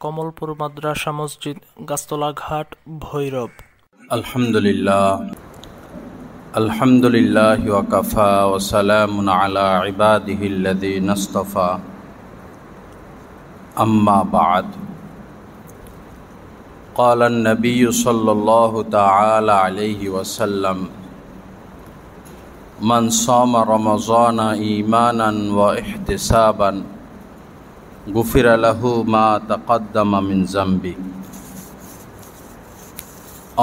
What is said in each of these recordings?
কমলপুর মাদ্রাসা মসজিদ, গাছতলা ঘাট, ভৈরব। আলহামদুলিল্লাহ ওয়া কাফা ওয়া সালামুন আলা ইবাদিহিল্লাযীনা ইসতাফা, আম্মা বা'দ। ক্বালা আন-নাবিয়্যু সাল্লাল্লাহু তাআলা আলাইহি ওয়াসাল্লাম, মান সামা রমাযানা ঈমানান ওয়া ইহতিসাবান গুফিরা লাহু মা তাকাদ্দামা মিন যামবি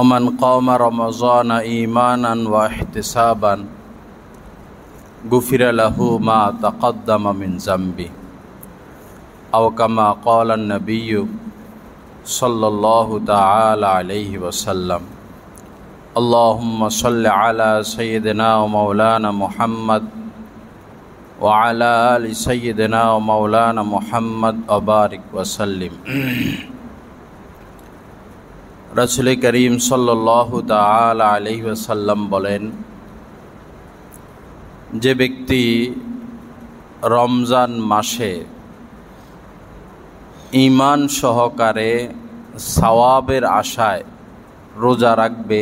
ওমান কামা রমাযানা ঈমানান ওয়া ইহতিসাবান গুফিরা লাহু মা তাকাদ্দামা মিন যামবি আও কামা ক্বালা আন-নাবিয়্যু সাল্লাল্লাহু তাআলা আলাইহি ওয়াসাল্লাম। আল্লাহুম্মা সাল্লি আলা সাইয়্যিদিনা ওয়া মাওলানা মুহাম্মদ ওয়া আলা আলি সাইয়্যিদিনা ওয়া মাওলানা মুহাম্মদ ওয়া বারিক ওয়া সাল্লিম। রাসূল করিম সাল্লাল্লাহু তাআলা আলাইহি ওয়াসাল্লাম বলেন, যে ব্যক্তি রমজান মাসে ঈমান সহকারে সওয়াবের আশায় রোজা রাখবে,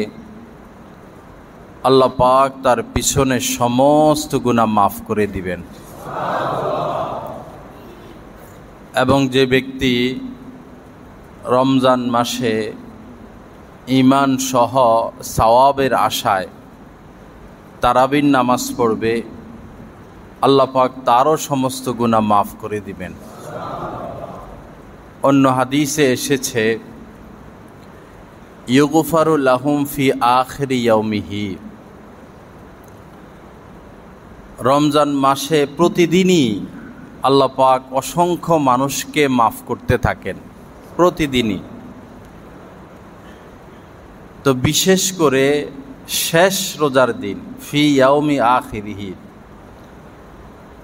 আল্লাহ পাক তার পিছনে সমস্ত গুনাহ মাফ করে দিবেন। এবং যে ব্যক্তি রমজান মাসে ঈমান সহ সওয়াবের আশায় তারাবির নামাজ পড়বে, আল্লাহ পাক তারও সমস্ত গুনাহ মাফ করে দিবেন। অন্য হাদিসে এসেছে, ইউগফারু লাহুম ফি আখিরি ইয়াউমিহি, রমজান মাসে প্রতিদিনই আল্লাহ পাক অসংখ্য মানুষকে মাফ করতে থাকেন, প্রতিদিনই। তো বিশেষ করে শেষ রোজার দিন, ফি ইয়াউমি আখিরিহি,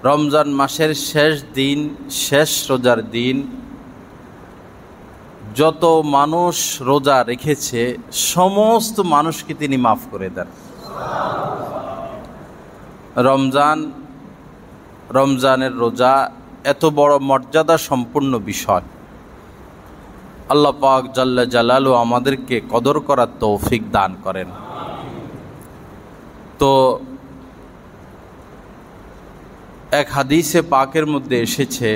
রমজান মাসের শেষ দিন, শেষ রোজার দিন যত মানুষ রোজা রেখেছে সমস্ত মানুষকে তিনি মাফ করে দেন। রমজানের রোজা এত বড় মর্যাদা সম্পন্ন বিষয়। আল্লাহ পাক জাল্লা জালালু আমাদেরকে কদর করার তৌফিক দান করেন। তো এক হাদিসে পাকের মধ্যে এসেছে,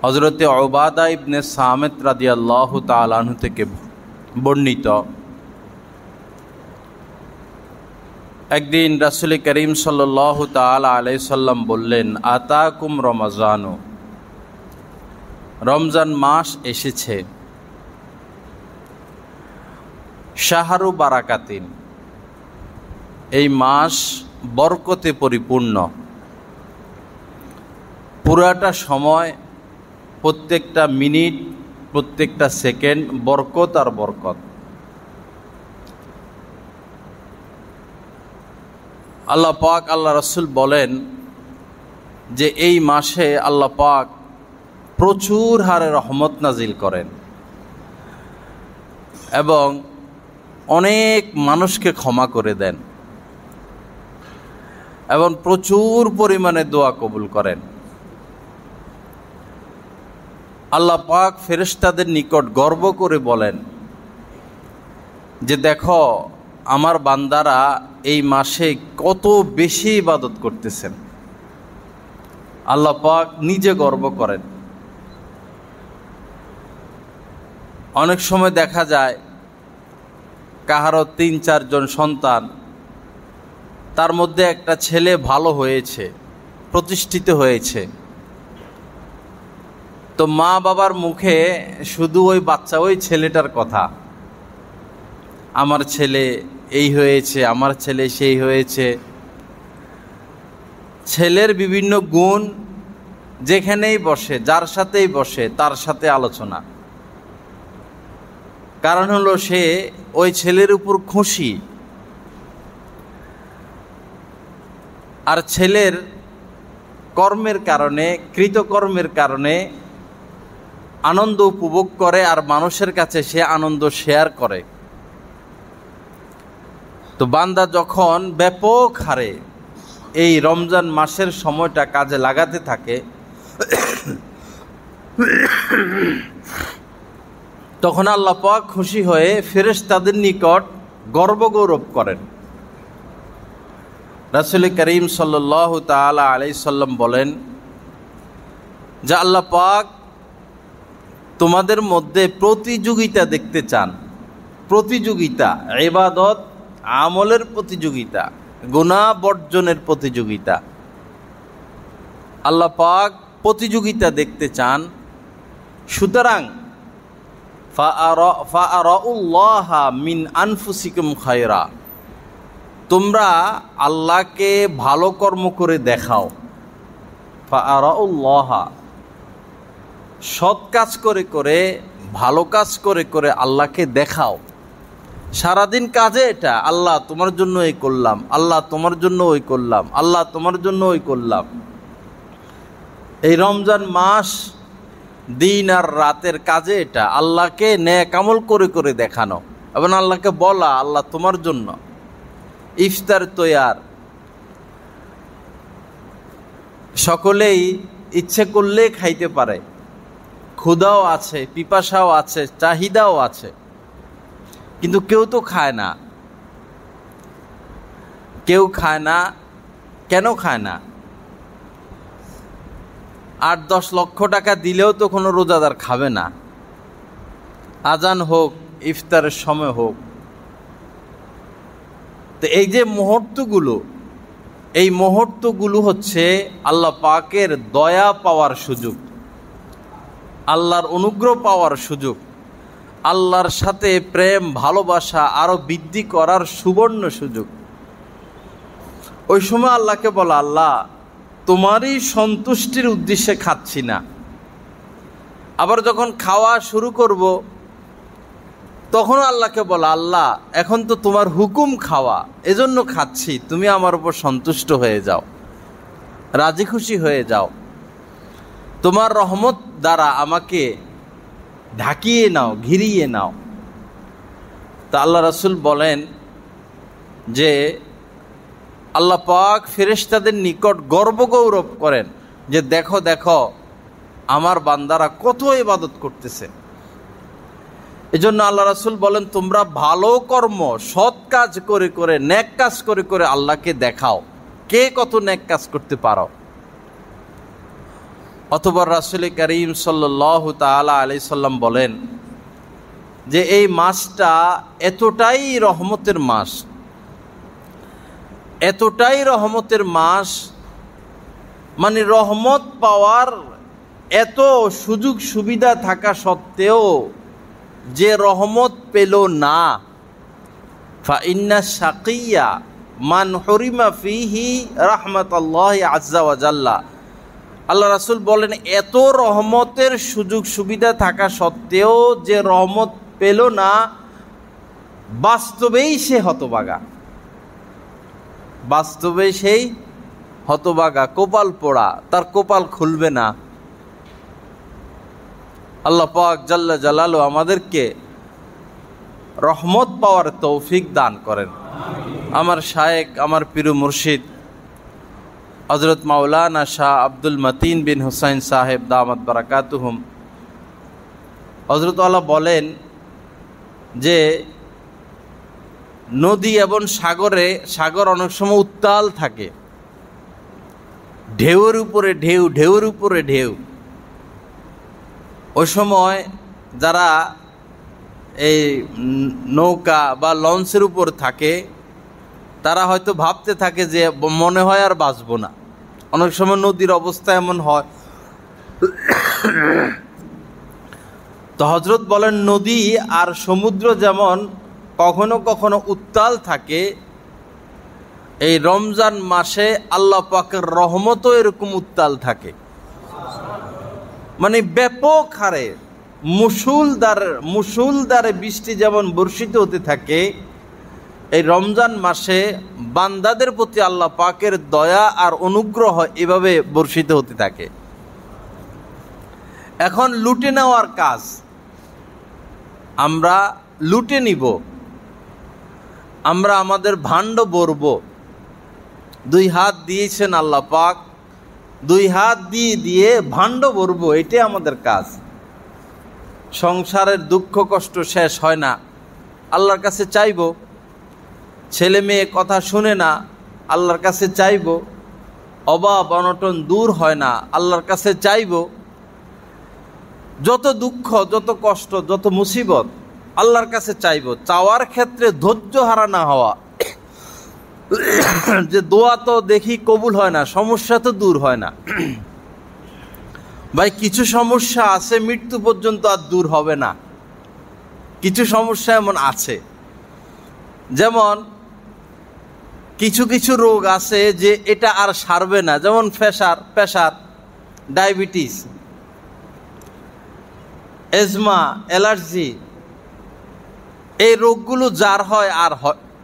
হযরতে উবাদা ইবনে সামিত রাদিয়াল্লাহু তাআলা আনহু থেকে বর্ণিত, একদিন রাসূল করিম সাল্লাল্লাহু তাআলা আলাইহি সাল্লাম বললেন, আতাকুম রমাযানু, রমজান মাস এসেছে, শাহরু বারাকাতিন, এই মাস বরকতে পরিপূর্ণ। পুরাটা সময়, প্রত্যেকটা মিনিট, প্রত্যেকটা সেকেন্ড বরকত আর বরকত। আল্লাহ পাক, আল্লাহ রাসূল বলেন যে এই মাসে আল্লাহ পাক প্রচুর হারে রহমত নাজিল করেন এবং অনেক মানুষকে ক্ষমা করে দেন এবং প্রচুর পরিমাণে দোয়া কবুল করেন। আল্লাহ পাক ফেরেশতাদের নিকট গর্ব করে বলেন যে দেখো আমার বান্দারা এই মাসে কত বেশি ইবাদত করতেছেন। আল্লাহ পাক নিজে গর্ব করেন। অনেক সময় দেখা যায় কাহারও ৩-৪ জন সন্তান, তার মধ্যে একটা ছেলে ভালো হয়েছে, প্রতিষ্ঠিত হয়েছে, তো মা বাবার মুখে শুধু ওই বাচ্চা, ওই ছেলেটার কথা, আমার ছেলে এই হয়েছে, আমার ছেলে সেই হয়েছে। ছেলের বিভিন্ন গুণ যেখানেই বসে, যার সাথেই বসে, তার সাথে আলোচনা। কারণ হলো সে ওই ছেলের উপর খুশি। আর ছেলের কর্মের কারণে, কৃতকর্মের কারণে আনন্দ উপভোগ করে আর মানুষের কাছে সে আনন্দ শেয়ার করে। তো বান্দা যখন ব্যাপক হারে এই রমজান মাসের সময়টা কাজে লাগাতে থাকে, তখন আল্লাহ পাক খুশি হয়ে ফেরেশতাদের নিকট গর্বগৌরব করেন। রাসূল করিম সাল্লাল্লাহু তাআলা আলাইহি সাল্লাম বলেন যে আল্লাহ পাক তোমাদের মধ্যে প্রতিযোগিতা দেখতে চান। প্রতিযোগিতা, ইবাদত আমলের প্রতিযোগিতা, গুনাহ বর্জনের প্রতিযোগিতা। আল্লাহ পাক প্রতিযোগিতা দেখতে চান। সুতরাং ফাআরাউল্লাহা মিন আনফুসিকুম খায়রা, তোমরা আল্লাহকে ভালো কর্ম করে দেখাও। ফাআরাউল্লাহা, সৎ কাজ করে করে, ভালো কাজ করে করে আল্লাহকে দেখাও। সারাদিন কাজে এটা, আল্লাহ তোমার জন্য এই করলাম, আল্লাহ তোমার জন্য ওই করলাম, আল্লাহ তোমার জন্য ওই করলাম। এই রমজান মাস দিন আর রাতের কাজে এটা, আল্লাহকে নেক আমল করে করে দেখানো এবং আল্লাহকে বলা আল্লাহ তোমার জন্য। ইফতার তৈয়ার, সকলেই ইচ্ছে করলে খাইতে পারে, ক্ষুধাও আছে, পিপাসাও আছে, চাহিদাও আছে, কিন্তু কেউ তো খায় না। কেউ খায় না। কেন খায় না? 8-10 লক্ষ টাকা দিলেও তো কোনো রোজাদার খাবে না। আজান হোক, ইফতারের সময় হোক। তো এই যে মুহূর্তগুলো, এই মুহূর্তগুলো হচ্ছে আল্লাহ পাকের দয়া পাওয়ার সুযোগ, আল্লাহর অনুগ্রহ পাওয়ার সুযোগ, আল্লাহর সাথে প্রেম ভালোবাসা আরো বৃদ্ধি করার সুবর্ণ সুযোগ। ওই সময় আল্লাহকে বলা, আল্লাহ তোমারই সন্তুষ্টির উদ্দেশ্যে খাচ্ছি না। আবার যখন খাওয়া শুরু করব তখন আল্লাহকে বলা, আল্লাহ এখন তো তোমার হুকুম খাওয়া, এজন্য খাচ্ছি, তুমি আমার উপর সন্তুষ্ট হয়ে যাও, রাজি খুশি হয়ে যাও, তোমার রহমত দ্বারা আমাকে ঢাকিয়ে নাও, ঘিরিয়ে নাও। তা আল্লাহ রাসূল বলেন যে আল্লাহ পাক ফেরেশতাদের নিকট গর্বগৌরব করেন যে দেখো দেখো আমার বান্দারা কত ইবাদত করতেছে। এজন্য আল্লাহ রাসূল বলেন তোমরা ভালো কর্ম, সৎ কাজ করে করে, নেক কাজ করে করে আল্লাহকে দেখাও কে কত নেক কাজ করতে পারো। অথবা রাসূল করিম সাল্লাল্লাহু তাআলা আলাইহি সাল্লাম বলেন যে এই মাসটা এতটাই রহমতের মাস, এতটাই রহমতের মাস, মানে রহমত পাওয়ার এত সুযোগ সুবিধা থাকা সত্ত্বেও যে রহমত পেল না, ফা ইন্না শাকিয়া মান হুরিমা ফিহি রাহমাতুল্লাহি আযজা ওয়া জাল্লা। আল্লাহ রাসূল বলেন এত রহমতের সুযোগ সুবিধা থাকা সত্ত্বেও যে রহমত পেল না, বাস্তবেই সে হতভাগা, বাস্তবে সেই হতভাগা, কপাল পোড়া, তার কপাল খুলবে না। আল্লাহ পাক জাল্লা জালালু আমাদেরকে রহমত পাওয়ার তৌফিক দান করেন। আমার শায়েখ, আমার পীর মুর্শিদ হযরত মাওলানা শাহ আব্দুল মতিন বিন হুসাইন সাহেব দামাত বারাকাতুহুম হযরত আল্লাহ বলেন যে নদী এবং সাগর অনেক সময় উত্তাল থাকে, ঢেউয়ের উপরে ঢেউ, ঢেউয়ের উপরে ঢেউ। ওই সময় যারা এই নৌকা বা লঞ্চের উপর থাকে তারা হয়তো ভাবতে থাকে যে মনে হয় আর বাঁচবো না। অনেক সময় নদীর অবস্থা এমন হয়। তো হযরত বলেন নদী আর সমুদ্র যেমন কখনো কখনো উত্তাল থাকে, এই রমজান মাসে আল্লাহ পাকের রহমতও এরকম উত্তাল থাকে। মানে ব্যাপক হারে মুষলধারে বৃষ্টি যেমন বর্ষিত হতে থাকে, এই রমজান মাসে বান্দাদের প্রতি আল্লাহ পাকের দয়া আর অনুগ্রহ এভাবে বর্ষিত হতে থাকে। এখন লুটে নেওয়ার কাজ, আমরা লুটে নিব, আমরা আমাদের ভাণ্ড ভরব। 2 হাত দিয়েছেন আল্লাহ পাক, 2 হাত দিয়ে দিয়ে ভাণ্ড ভরব, এটাই আমাদের কাজ। সংসারের দুঃখ কষ্ট শেষ হয় না, আল্লাহর কাছে চাইব। ছেলে মেয়ে কথা শুনে না, আল্লাহর কাছে চাইব। অভাব অনটন দূর হয় না, আল্লাহর কাছে চাইব। যত দুঃখ, যত কষ্ট, যত মুসিবত, আল্লাহর কাছে চাইব। চাওয়ার ক্ষেত্রে ধৈর্য হারা না হওয়া, যে দোয়া তো দেখি কবুল হয় না, সমস্যা তো দূর হয় না। ভাই, কিছু সমস্যা আছে মৃত্যু পর্যন্ত আর দূর হবে না। কিছু সমস্যা এমন আছে, যেমন কিছু কিছু রোগ আছে যে এটা আর সারবে না, যেমন প্রেসার, ডায়াবেটিস, এজমা, অ্যালার্জি। এই রোগগুলো যার হয় আর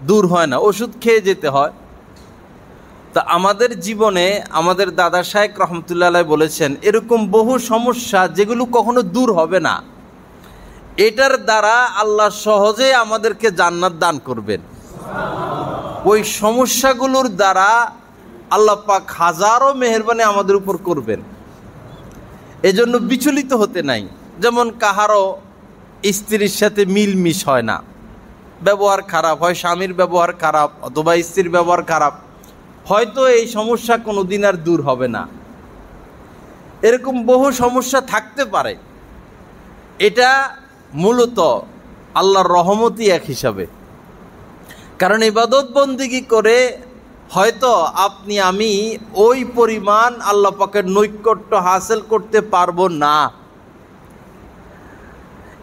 দূর হয় না, ওষুধ খেয়ে যেতে হয়। তা আমাদের জীবনে আমাদের দাদা শায়েখ রহমতুল্লাহ আলাইহি বলেছেন, এরকম বহু সমস্যা যেগুলো কখনো দূর হবে না, এটার দ্বারা আল্লাহ সহজে আমাদেরকে জান্নাত দান করবেন। ওই সমস্যাগুলোর দ্বারা আল্লাহ পাক হাজারো মেহেরবানি আমাদের উপর করবেন। এজন্য বিচলিত হতে নাই। যেমন কাহারও স্ত্রীর সাথে মিলমিশ হয় না, ব্যবহার খারাপ হয়, স্বামীর ব্যবহার খারাপ অথবা স্ত্রীর ব্যবহার খারাপ, হয়তো এই সমস্যা কোনো দিন আর দূর হবে না। এরকম বহু সমস্যা থাকতে পারে। এটা মূলত আল্লাহর রহমতই এক হিসাবে। কারণ ইবাদত বন্দেগী করে হয়তো আপনি আমি ওই পরিমাণ আল্লাহ পাকের নৈকট্য হাসিল করতে পারবো না।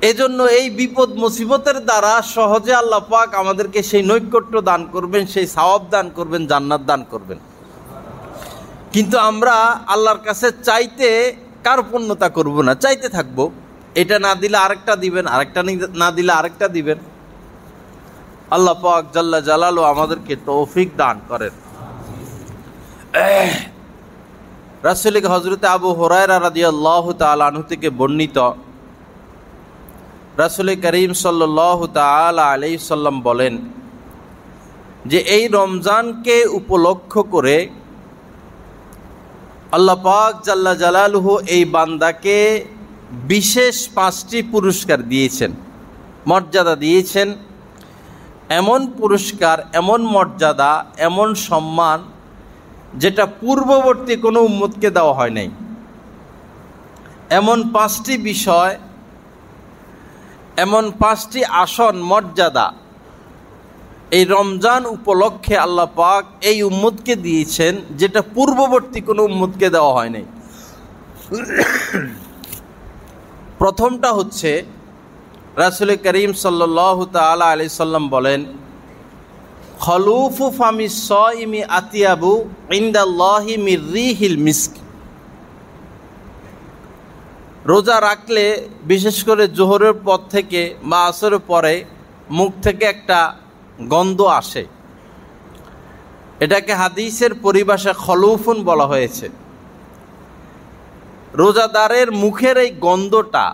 এজন্য এই বিপদ মুসিবতের দ্বারা সহজে আল্লাহ পাক আমাদেরকে সেই নৈকট্য দান করবেন, সেই সওয়াব দান করবেন, জান্নাত দান করবেন। কিন্তু আমরা আল্লাহর কাছে চাইতে কার্পণ্যতা করব না, চাইতে থাকবো। এটা না দিলে আরেকটা দিবেন, আরেকটা না দিলে আরেকটা দিবেন। আল্লাহ পাক জাল্লা জালালু আমাদেরকে তৌফিক দান করেন। রাসূল হযরত আবু হুরায়রা রাদিয়াল্লাহু তাআলা আনহু থেকে বর্ণিত, রাসূল করিম সাল্লাল্লাহু তাআলা আলাইহি সাল্লাম বলেন যে এই রমজানকে উপলক্ষ করে আল্লাহ পাক জাল্লা জালালুহু এই বান্দাকে বিশেষ 5টি পুরস্কার দিয়েছেন, মর্যাদা দিয়েছেন। এমন পুরস্কার, এমন মর্যাদা, এমন সম্মান যেটা পূর্ববর্তী কোনো উম্মতকে দেওয়া হয় নাই। এমন 5টি বিষয়, এমন 5টি আসন, মর্যাদা এই রমজান উপলক্ষে আল্লাহ পাক এই উম্মতকে দিয়েছেন, যেটা পূর্ববর্তী কোনো উম্মতকে দেওয়া হয় নাই। প্রথমটা হচ্ছে, রাসূল করিম সাল্লাল্লাহু তাআলা আলাইহি সাল্লাম বলেন, খলুফু ফামিস সাইমি আতিয়াবু ইনদাল্লাহি মির রিহিল মিস্ক। রোজা রাখলে বিশেষ করে জোহরের পর থেকে বা আসরের পরে মুখ থেকে একটা গন্ধ আসে। এটাকে হাদিসের পরিভাষায় খলুফুন বলা হয়েছে। রোজাদারের মুখের এই গন্ধটা,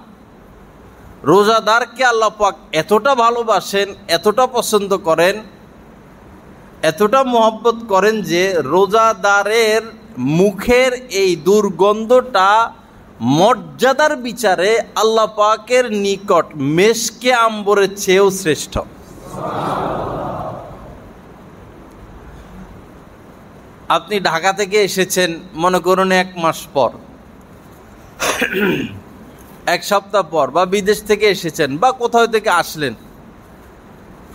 রোজাদারকে আল্লাহ পাক এতটা ভালোবাসেন, এতটা পছন্দ করেন, এতটা মহব্বত করেন যে রোজাদারের মুখের এই দুর্গন্ধটা মর্যাদার বিচারে আল্লাহ পাকের নিকট মেশকে আম্বরের চেয়েও শ্রেষ্ঠ। আপনি ঢাকা থেকে এসেছেন, মনে করুন 1 মাস পর, 1 সপ্তাহ পর, বা বিদেশ থেকে এসেছেন বা কোথাও থেকে আসলেন।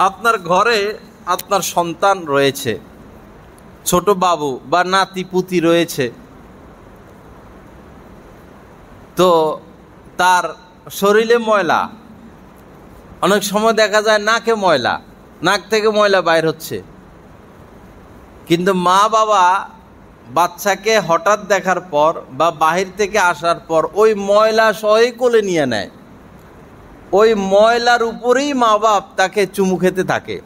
আপনার ঘরে আপনার সন্তান রয়েছে, ছোট বাবু বা নাতি পুতি রয়েছে। তো তার শরীরে ময়লা, অনেক সময় দেখা যায় নাকে ময়লা, নাক থেকে ময়লা বাইর হচ্ছে। কিন্তু মা বাবা বাচ্চাকে হঠাৎ দেখার পর বা বাহির থেকে আসার পর ওই ময়লা সহই কোলে নিয়ে নেয়। ওই ময়লার উপরেই মা বাপ তাকে চুমু খেতে থাকে।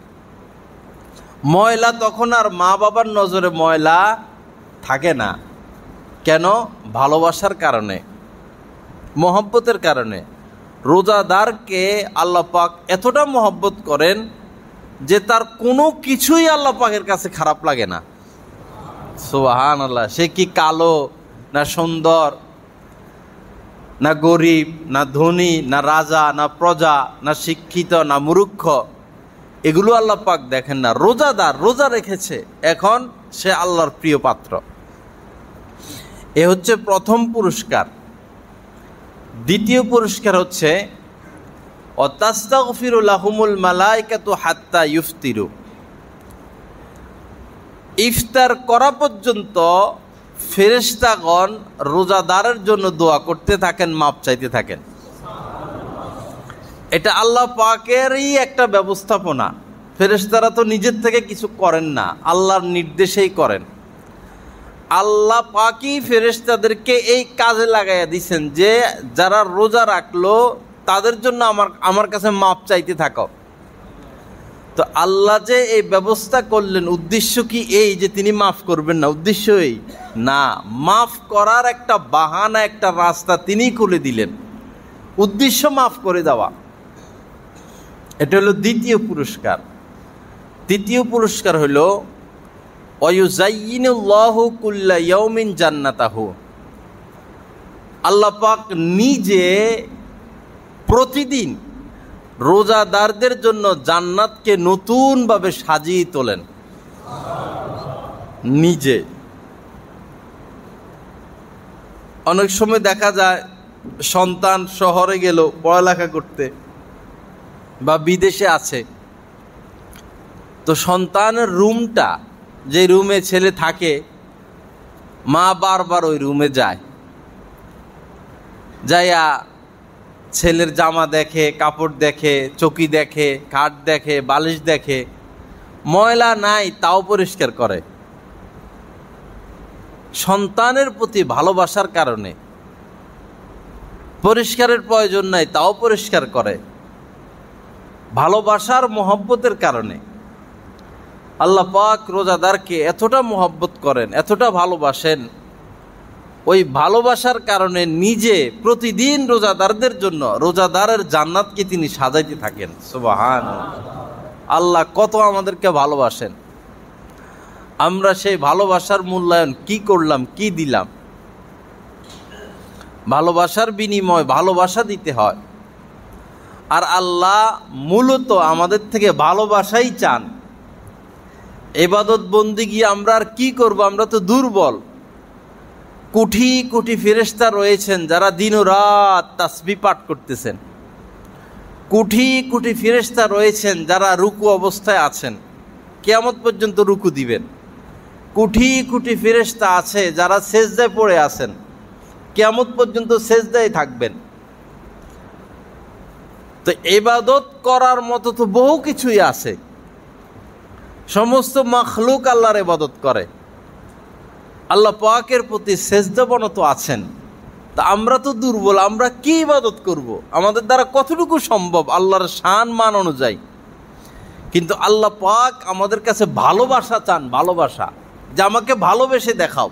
ময়লা তখন আর মা বাবার নজরে ময়লা থাকে না। কেন? ভালোবাসার কারণে, মহব্বতের কারণে। রোজাদারকে আল্লাহ পাক এতটা মহব্বত করেন যে তার কোনো কিছুই আল্লাহ পাকের কাছে খারাপ লাগে না। সুবহানাল্লাহ। সে কি কালো না সুন্দর না গরিব, না ধনী, না রাজা, না প্রজা, না শিক্ষিত, না মূর্খ, এগুলো আল্লাহ পাক দেখেন না। রোজাদার রোজা রেখেছে, এখন সে আল্লাহর প্রিয় পাত্র। এ হচ্ছে প্রথম পুরস্কার। দ্বিতীয় পুরস্কার হচ্ছে অতাস্তাগফিরু লাহুমুল মালাইকাতু হাত্তা ইফতিরু। ইফতার করা পর্যন্ত ফেরেশতাগণ রোজাদারের জন্য দোয়া করতে থাকেন, মাপ চাইতে থাকেন। এটা আল্লাহ পাকেরই একটা ব্যবস্থাপনা। ফেরেশতারা তো নিজের থেকে কিছু করেন না, আল্লাহর নির্দেশেই করেন। আল্লাহ পাকই ফেরেশতাদেরকে এই কাজে লাগাইয়া দিছেন যে যারা রোজা রাখলো তাদের জন্য আমার কাছে মাপ চাইতে থাকো। তো আল্লাহ যে এই ব্যবস্থা করলেন, উদ্দেশ্য কি এই যে তিনি মাফ করবেন না? উদ্দেশ্য এই না, মাফ করার একটা বাহানা, একটা রাস্তা তিনিই খুলে দিলেন। উদ্দেশ্য মাফ করে দেওয়া। এটা হলো দ্বিতীয় পুরস্কার। তৃতীয় পুরস্কার হলো ওয়ায়ুযায়্যিনুল্লাহু কুল্লা ইয়াউমিন জান্নাতাহু। আল্লাহ পাক নিজে প্রতিদিন রোজাদারদের জন্য জান্নাতকে নতুনভাবে সাজিয়ে তোলেন নিজে। অনেক সময় দেখা যায় সন্তান শহরে গেল পড়ালেখা করতে বা বিদেশে আছে, তো সন্তানের রুমটা, যে রুমে ছেলে থাকে, মা বারবার ওই রুমে যায়, যাইয়া ছেলের জামা দেখে, কাপড় দেখে, চৌকি দেখে, খাট দেখে, বালিশ দেখে, ময়লা নাই তাও পরিষ্কার করে। সন্তানের প্রতি ভালোবাসার কারণে, পরিষ্কারের প্রয়োজন নাই তাও পরিষ্কার করে, ভালোবাসার মহব্বতের কারণে। আল্লাহ পাক রোজাদারকে এতটা মহব্বত করেন, এতটা ভালোবাসেন, ওই ভালোবাসার কারণে নিজে প্রতিদিন রোজাদারদের জন্য রোজাদারের জান্নাতকে তিনি সাজাইতে থাকেন। সুবহানাল্লাহ। আল্লাহ কত আমাদেরকে ভালোবাসেন, আমরা সেই ভালোবাসার মূল্যায়ন কি করলাম, কি দিলাম? ভালোবাসার বিনিময় ভালোবাসা দিতে হয়। আর আল্লাহ মূলত আমাদের থেকে ভালোবাসাই চান। ইবাদত বন্দেগী আমরা আর কি করব? আমরা তো দুর্বল। কোটি কোটি ফেরেশতা রয়েছেন যারা দিন ও রাত তাসবিহ পাঠ করতেছেন। কোটি কোটি ফেরেশতা রয়েছেন যারা রুকু অবস্থায় আছেন, কিয়ামত পর্যন্ত রুকু দিবেন। কোটি কোটি ফেরেশতা আছে যারা সেজদায় পড়ে আছেন, কিয়ামত পর্যন্ত সেজদায় থাকবেন। তো ইবাদত করার মতো তো বহু কিছুই আছে। সমস্ত মাখলুক আল্লাহর ইবাদত করে, আল্লাহ পাকের প্রতি সেজদাবনত আছেন। তা আমরা তো দুর্বল, আমরা কি ইবাদত করব? আমাদের দ্বারা কতটুকু সম্ভব আল্লাহর শান মান অনুযায়ী। কিন্তু আল্লাহ পাক আমাদের কাছে ভালোবাসা চান, ভালোবাসা, যে আমাকে ভালোবেসে দেখাও।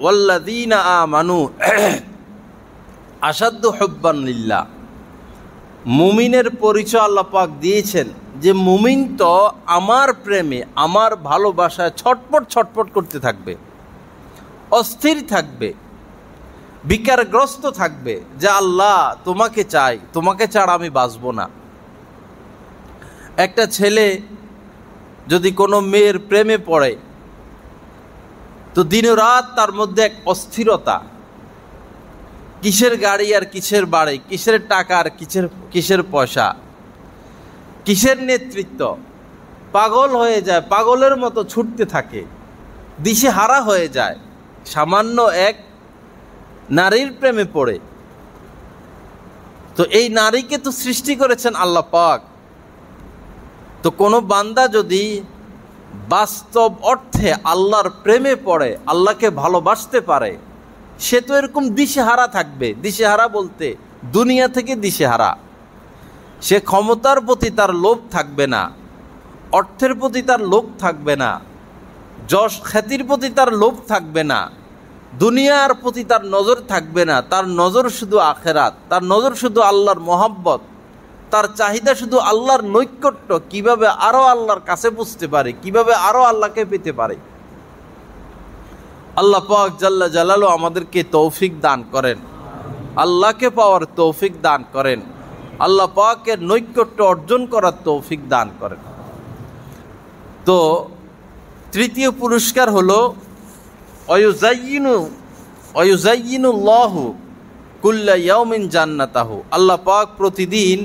ওয়াল্লাযীনা আমানু আশাদ্দু হুব্বান লিল্লাহ। মুমিনের পরিচয় আল্লাহ পাক দিয়েছেন যে মুমিন তো আমার প্রেমে, আমার ভালোবাসায় ছটপট ছটপট করতে থাকবে, অস্থির থাকবে, বিকারগ্রস্ত থাকবে যে আল্লাহ তোমাকে চাই, তোমাকে ছাড়া আমি বাঁচব না। একটা ছেলে যদি কোনো মেয়ের প্রেমে পড়ে তো দিন রাত তার মধ্যে এক অস্থিরতা, কিসের গাড়ি আর কিসের বাড়ি, কিসের টাকা আর কিসের পয়সা, কিসের নেতৃত্ব, পাগল হয়ে যায়, পাগলের মতো ছুটতে থাকে, দিশে হারা হয়ে যায় সামান্য এক নারীর প্রেমে পড়ে। তো এই নারীকে তো সৃষ্টি করেছেন আল্লাহ পাক। তো কোনো বান্দা যদি বাস্তব অর্থে আল্লাহর প্রেমে পড়ে, আল্লাহকে ভালোবাসতে পারে, সে তো এরকম দিশেহারা থাকবে। দিশেহারা বলতে দুনিয়া থেকে দিশেহারা। সে ক্ষমতার প্রতি তার লোভ থাকবে না, অর্থের প্রতি তার লোভ থাকবে না, যশ খ্যাতির প্রতি তার লোভ থাকবে না, দুনিয়ার প্রতি তার নজর থাকবে না। তার নজর শুধু আখেরাত, তার নজর শুধু আল্লাহর মহব্বত, তার চাহিদা শুধু আল্লাহর নৈকট্য, কিভাবে আরও আল্লাহর কাছে বুঝতে পারে, কিভাবে আরও আল্লাহকে পেতে পারে। আল্লাহ পাক জাল্লা জালালু আমাদেরকে তৌফিক দান করেন, আল্লাহকে পাওয়ার তৌফিক দান করেন, আল্লাহ পাকের নৈকট্য অর্জন করার তৌফিক দান করেন। তো তৃতীয় পুরস্কার হলো অয়ুজাইয়িনুল্লাহু কুল্লা ইয়াউমিন জান্নাতাহু। আল্লাহ পাক প্রতিদিন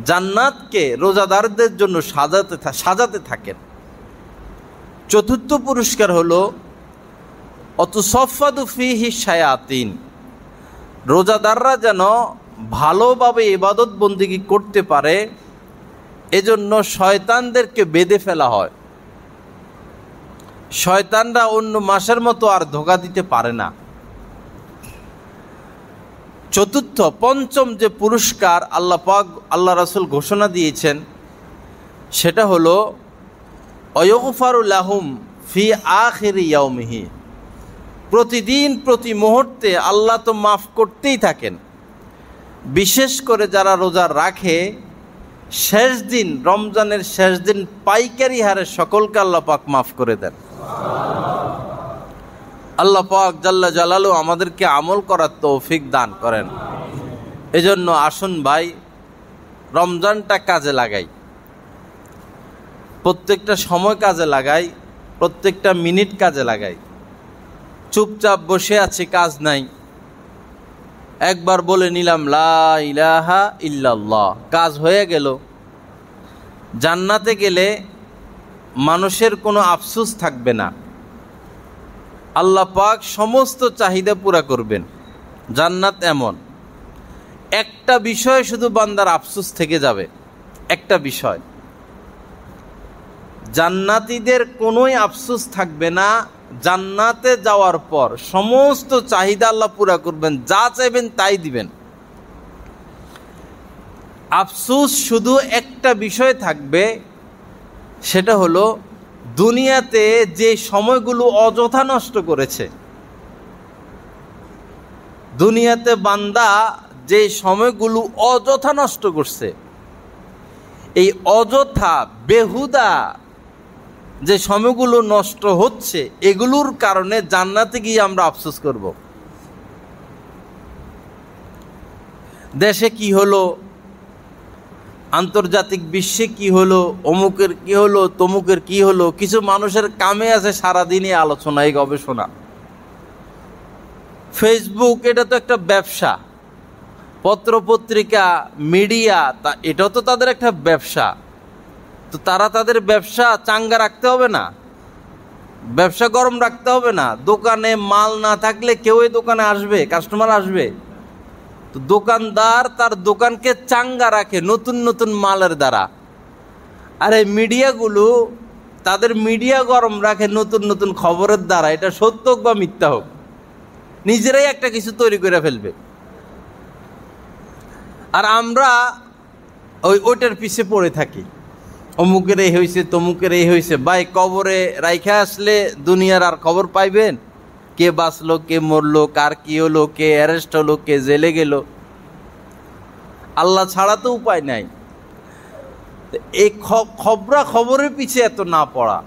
জান্নাতকে রোজাদারদের জন্য সাজাতে থাকেন। চতুর্থ পুরস্কার হলো অতুসফাদু ফিহি শায়াতিন। রোজাদাররা যেন ভালোভাবে ইবাদত বন্দেগী করতে পারে, এজন্য শয়তানদেরকে বেঁধে ফেলা হয়। শয়তানরা অন্য মাসের মতো আর ধোঁকা দিতে পারে না। চতুর্থ পঞ্চম যে পুরস্কার আল্লাহ পাক আল্লাহ রাসূল ঘোষণা দিয়েছেন সেটা হলো অয়গফারু লাহুম ফি আখিরি ইয়াউমিহি। প্রতিদিন প্রতি মুহূর্তে আল্লাহ তো মাফ করতেই থাকেন, বিশেষ করে যারা রোজা রাখে শেষ দিন, রমজানের শেষ দিন পাইকারি হারে সকলকে আল্লাহ পাক মাফ করে দেন। আল্লাহ পাক জাল্লা জালালু আমাদেরকে আমল করার তৌফিক দান করেন। এজন্য আসুন ভাই, রমজানটা কাজে লাগাই, প্রত্যেকটা সময় কাজে লাগাই, প্রত্যেকটা মিনিট কাজে লাগাই। চুপচাপ বসে আছি, কাজ নাই, একবার বলে নিলাম লা ইলাহা ইল্লাল্লাহ, কাজ হয়ে গেল। জান্নাতে গেলে মানুষের কোনো আফসোস থাকবে না, আল্লাহ পাক সমস্ত চাহিদা পুরা করবেন। জান্নাত এমন একটা বিষয় শুধু বান্দার আফসোস থেকে যাবে, একটা বিষয়, জান্নাতীদের কোনোই আফসোস থাকবে না। জান্নাতে যাওয়ার পর সমস্ত চাহিদা আল্লাহ পুরা করবেন, যা চাইবেন তাই দিবেন। আফসোস শুধু একটা বিষয় থাকবে, সেটা হলো দুনিয়াতে যে সময়গুলো অযথা নষ্ট করেছে। দুনিয়াতে বান্দা যে সময়গুলো অযথা নষ্ট করছে, এই অযথা বেহুদা যে সময়গুলো নষ্ট হচ্ছে, এগুলোর কারণে জান্নাতে গিয়ে আমরা আফসোস করব। দেশে কি হলো, আন্তর্জাতিক বিশ্বে কি হলো, অমুকের কি হলো, তমুকের কি হলো। কিছু মানুষের কামে আছে সারাদিনই আলোচনা, এই গবেষণা। ফেসবুক এটা তো একটা ব্যবসা, পত্রপত্রিকা, মিডিয়া, তা এটাও তো তাদের একটা ব্যবসা। তো তারা তাদের ব্যবসা চাঙ্গা রাখতে হবে না, ব্যবসা গরম রাখতে হবে না। দোকানে মাল না থাকলে কেউ এই দোকানে আসবে, কাস্টমার আসবে। তো দোকানদার তার দোকানকে চাঙ্গা রাখে নতুন নতুন মালের দ্বারা। আর এই মিডিয়াগুলো তাদের মিডিয়া গরম রাখে নতুন নতুন খবরের দ্বারা। এটা সত্য হোক বা মিথ্যা হোক, নিজেরাই একটা কিছু তৈরি করে ফেলবে। আর আমরা ওইটার পিছে পড়ে থাকি, অমুকের এই হয়েছে, তমুকের এই হয়েছে। ভাই, কবরে রাইখা আসলে দুনিয়ার আর খবর পাইবেন? কে বাঁচলো, কে মরলো, কার কি হলো, কে অ্যারেস্ট হলো, কে জেলে গেল, আল্লাহ ছাড়া তো উপায় নাই। এই খবরের পিছে এত না পড়া,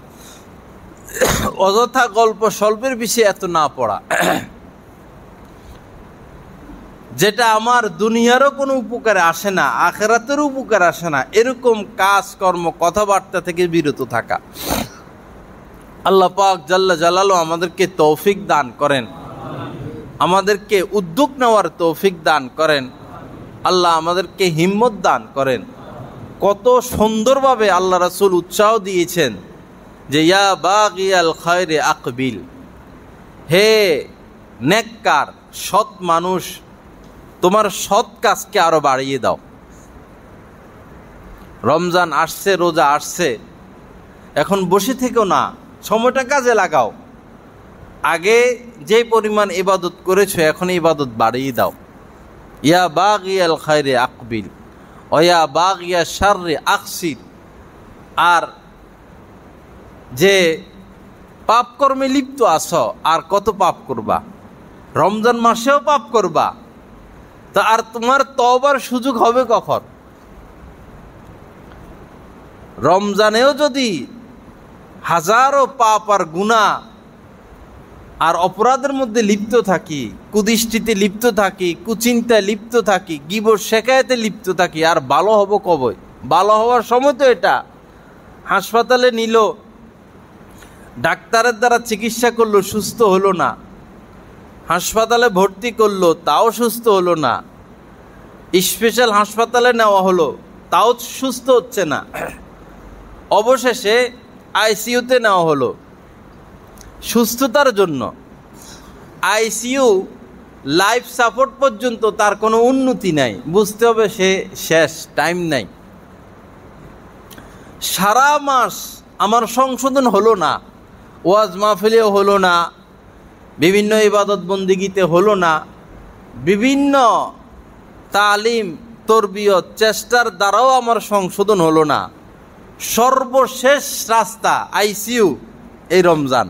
অযথা গল্প স্বল্পের পিছে এত না পড়া, যেটা আমার দুনিয়ারও কোনো উপকারে আসে না, আখিরাতেরও উপকার আসে না, এরকম কাজকর্ম কথাবার্তা থেকে বিরত থাকা। আল্লাহ পাক জাল্লা জালালু আমাদেরকে তৌফিক দান করেন, আমাদেরকে উদ্যোগ নেওয়ার তৌফিক দান করেন। আল্লাহ আমাদেরকে হিম্মত দান করেন। কত সুন্দরভাবে আল্লাহ রাসূল উৎসাহ দিয়েছেন যে ইয়া বাগিয়াল খায়রে আকবিল, হে নেককার সৎ মানুষ, তোমার সৎ কাজকে আরো বাড়িয়ে দাও। রমজান আসছে, রোজা আসছে, এখন বসে থেকো না, সময়টা কাজে লাগাও। আগে যে পরিমাণ ইবাদত করেছো এখন ইবাদত বাড়িয়ে দাও। ইয়া বাগিয়াল খায়রে আকবিল ওয়া বাগিয়া শাররে আকসির। আর যে পাপ কর্মে লিপ্ত আছো, আর কত পাপ করবা? রমজান মাসেও পাপ করবা, তা আর তোমার তওবার সুযোগ হবে কখন? রমজানেও যদি হাজারো পাপ আর গুনাহ আর অপরাধের মধ্যে লিপ্ত থাকি, কুদৃষ্টিতে লিপ্ত থাকি, কুচিন্তায় লিপ্ত থাকি, গীবত শেখায়তে লিপ্ত থাকি, আর ভালো হব কবে? ভালো হওয়ার সময় তো এটা। হাসপাতালে নিল, ডাক্তারের দ্বারা চিকিৎসা করলো, সুস্থ হলো না। হাসপাতালে ভর্তি করলো, তাও সুস্থ হলো না। স্পেশাল হাসপাতালে নেওয়া হলো, তাও সুস্থ হচ্ছে না। অবশেষে আইসিইউতে নেওয়া হলো সুস্থতার জন্য। আইসিইউ লাইফ সাপোর্ট পর্যন্ত তার কোনো উন্নতি নাই। বুঝতে হবে সে শেষ, টাইম নাই। সারা মাস আমার সংশোধন হলো না, ওয়াজ মাহফিলেও হলো না, বিভিন্ন ইবাদত বন্দিগিতে হলো না, বিভিন্ন তালিম তরবিয়ত চেষ্টার দ্বারাও আমার সংশোধন হলো না। সর্বশেষ রাস্তা আইসিইউ, এই রমজান।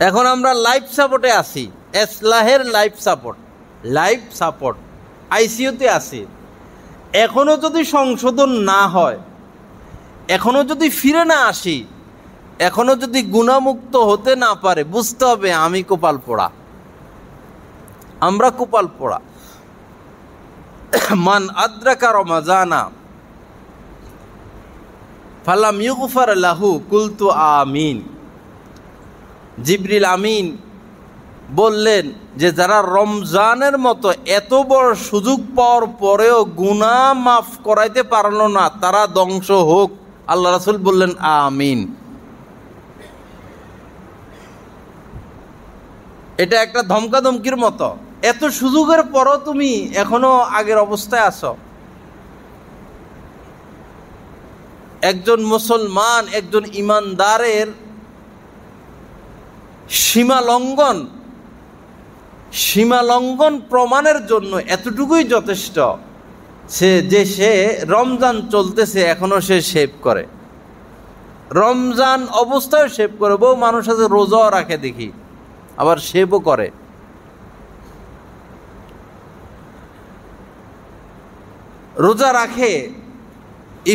এখন আমরা লাইফ সাপোর্টে আছি, এসলাহের লাইফ সাপোর্ট আইসিইউতে আছি। এখনও যদি সংশোধন না হয়, এখনও যদি ফিরে না আসি, এখনও যদি গুণামুক্ত হতে না পারে, বুঝতে হবে আমি কপাল পোড়া, আমরা কপাল পোড়া। মান আদ্রাকা রমাজানা ফালাম ইউগফার লাহু কুলতু আমিন। জিবরিল আমিন বললেন যে যারা রমজানের মতো এত বড় সুযোগ পাওয়ার পরেও গুনাহ মাফ করাইতে পারলো না, তারা ধ্বংস হোক। আল্লাহ রাসূল বললেন আমিন। এটা একটা ধমকাধমকির মতো। এত সুযোগের পরও তুমি এখনো আগের অবস্থায় আছো। একজন মুসলমান, একজন ইমানদারের সীমা লঙ্ঘন প্রমাণের জন্য এতটুকুই যথেষ্ট, সে রমজান চলতেছে এখনো সে সেভ করে, রমজান অবস্থায় সেভ করে। বহু মানুষ আছে রোজাও রাখে দেখি, আবার সেভও করে। রোজা রাখে,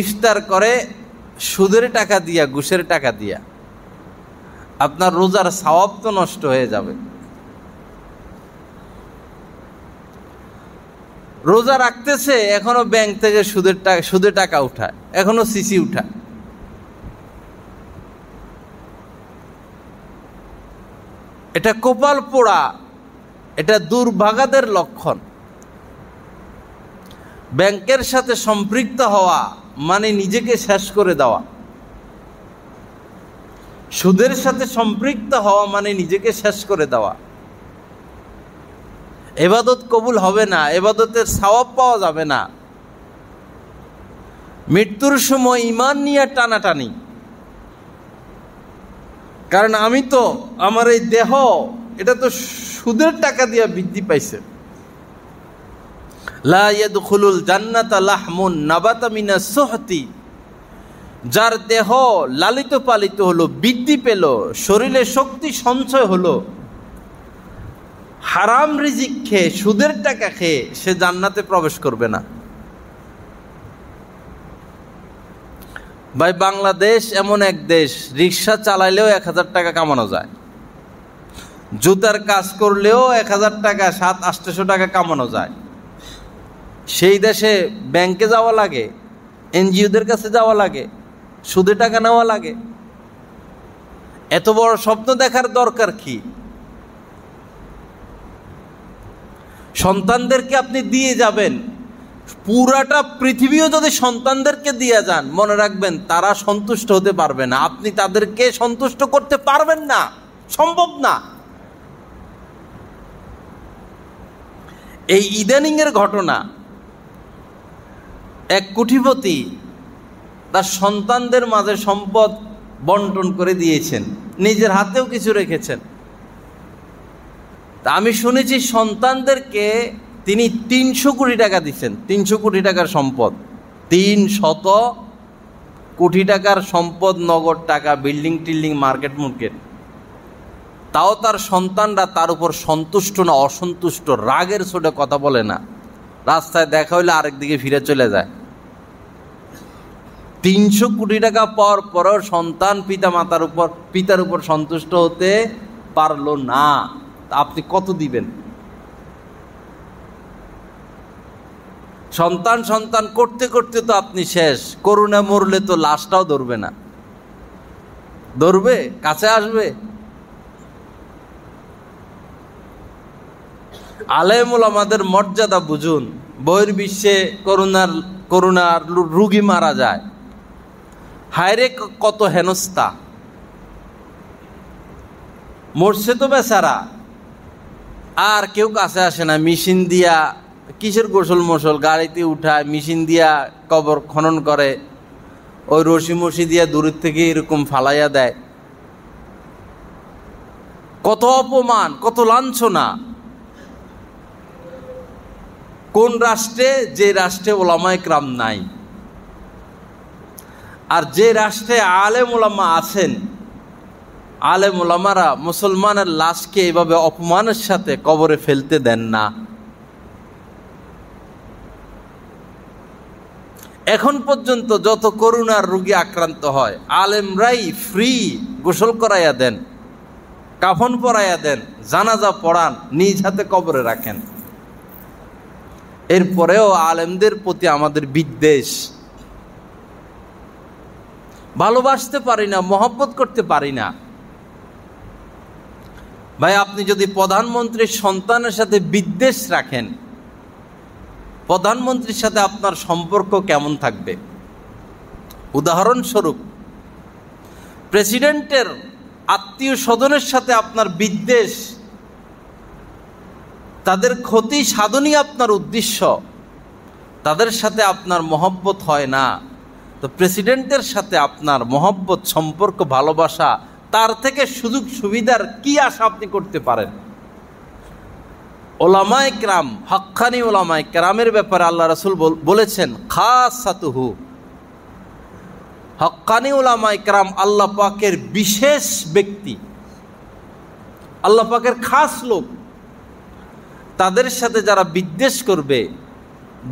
ইফতার করে সুদের টাকা দিয়া, ঘুষের টাকা দিয়া। আপনার রোজার সওয়াব তো নষ্ট হয়ে যাবে। রোজা রাখতেছে, এখনো ব্যাংক থেকে সুদের টাকা উঠায়, এখনো সিসি উঠায়। এটা কপাল পোড়া, এটা দুর্ভাগাদের লক্ষণ। ব্যাংকের সাথে সম্পৃক্ত হওয়া মানে নিজেকে শেষ করে দেওয়া। সুদের সাথে সম্পৃক্ত হওয়া মানে নিজেকে শেষ করে দেওয়া। ইবাদত কবুল হবে না, ইবাদতের সওয়াব পাওয়া যাবে না। মৃত্যুর সময় ঈমান নিয়ে টানাটানি, কারণ আমি তো, আমার এই দেহ এটা তো সুদের টাকা দিয়ে বৃদ্ধি পাইছে। লা ইয়াদখুলুল জান্নাতা লাহমুন নাবাতা মিনাস সুহতি। যার দেহ লালিত পালিত হলো, বৃদ্ধি পেল, শরীরে শক্তি সঞ্চয় হলো, হারাম রিজিক খেয়ে, সুদের টাকা খেয়ে সে জান্নাতে প্রবেশ করবে না। ভাই, বাংলাদেশ এমন এক দেশ, রিক্সা চালাইলেও 1000 টাকা কামানো যায়, জুতার কাজ করলেও 1000 টাকা, 700-800 টাকা কামানো যায়। সেই দেশে ব্যাংকে যাওয়া লাগে, এনজিওদের কাছে যাওয়া লাগে, সুদে টাকা নেওয়া লাগে। এত বড় স্বপ্ন দেখার দরকার কি? সন্তানদেরকে আপনি দিয়ে যাবেন, পুরাটা পৃথিবীও যদি সন্তানদেরকে দিয়ে যান, মনে রাখবেন তারা সন্তুষ্ট হতে পারবে না, আপনি তাদেরকে সন্তুষ্ট করতে পারবেন না, সম্ভব না। এই ইদানিংয়ের ঘটনা, এক কোটিপতি তার সন্তানদের মাঝে সম্পদ বন্টন করে দিয়েছেন, নিজের হাতেও কিছু রেখেছেন। তা আমি শুনেছি সন্তানদেরকে তিনি 300 কোটি টাকা দিচ্ছেন। 300 কোটি টাকার সম্পদ, 300 কোটি টাকার সম্পদ, নগদ টাকা, বিল্ডিং টিল্ডিং, মার্কেট মুর্কেট। তাও তার সন্তানরা তার উপর সন্তুষ্ট না, অসন্তুষ্ট, রাগের ছোটে কথা বলে না, রাস্তায় দেখা হইলে আরেক দিকে ফিরে চলে যায়। 300 কোটি টাকা পাওয়ার পরেও সন্তান পিতার উপর সন্তুষ্ট হতে পারলো না, আপনি কত দিবেন? সন্তান সন্তান করতে করতে তো আপনি শেষ। করুণা মরলে তো লাশটাও ধরবে না, ধরবে? কাছে আসবে? আলেম ওলামাদের মর্যাদা বুঝুন। বহির্বিশ্বে করুণার রুগী মারা যায়, হায়রে কত হেনস্থা। মরছে তো বেচারা, আর কেউ কাছে আসে না। মেশিন দিয়া কিসের গোসল মোসল, গাড়িতে উঠায় মেশিন দিয়া কবর খনন করে, ওই রশি মশি দিয়া দূরের থেকে এরকম ফালাইয়া দেয়। কত অপমান, কত লাঞ্ছনা। কোন রাষ্ট্রে? যে রাষ্ট্রে ওলামা ইকরাম নাই। আর যে রাষ্ট্রে আলেম ওলামা আছেন, আলেম ওলামারা মুসলমানের লাশকে এভাবে অপমানের সাথে কবরে ফেলতে দেন না। এখন পর্যন্ত যত করুণার রোগী আক্রান্ত হয়, আলেমরাই ফ্রি গোসল করাইয়া দেন, কাফন পরাইয়া দেন, জানাজা পড়ান, নিজ হাতে কবরে রাখেন। এরপরেও আলেমদের প্রতি আমাদের বিদ্বেষ, ভালোবাসতে পারি না, মহব্বত করতে পারি না। ভাই, আপনি যদি প্রধানমন্ত্রীর সন্তানের সাথে বিদ্বেষ রাখেন, প্রধানমন্ত্রীর সাথে আপনার সম্পর্ক কেমন থাকবে? উদাহরণস্বরূপ, প্রেসিডেন্টের আত্মীয় স্বজনের সাথে আপনার বিদ্বেষ, তাদের ক্ষতি সাধনই আপনার উদ্দেশ্য, তাদের সাথে আপনার মহব্বত হয় না, তো প্রেসিডেন্টের সাথে আপনার মহব্বত, সম্পর্ক, ভালোবাসা, তার থেকে সুযোগ সুবিধার কি আশা আপনি করতে পারেন? ওলামায়ে কেরাম, হক্কানি ওলামায়ে কেরামের ব্যাপারে আল্লাহ রাসূল বলেছেন খাসাতুহু, হক্কানি ওলামায়ে কেরাম আল্লাহ পাকের বিশেষ ব্যক্তি, আল্লাহ পাকের খাস লোক। তাদের সাথে যারা বিদ্বেষ করবে,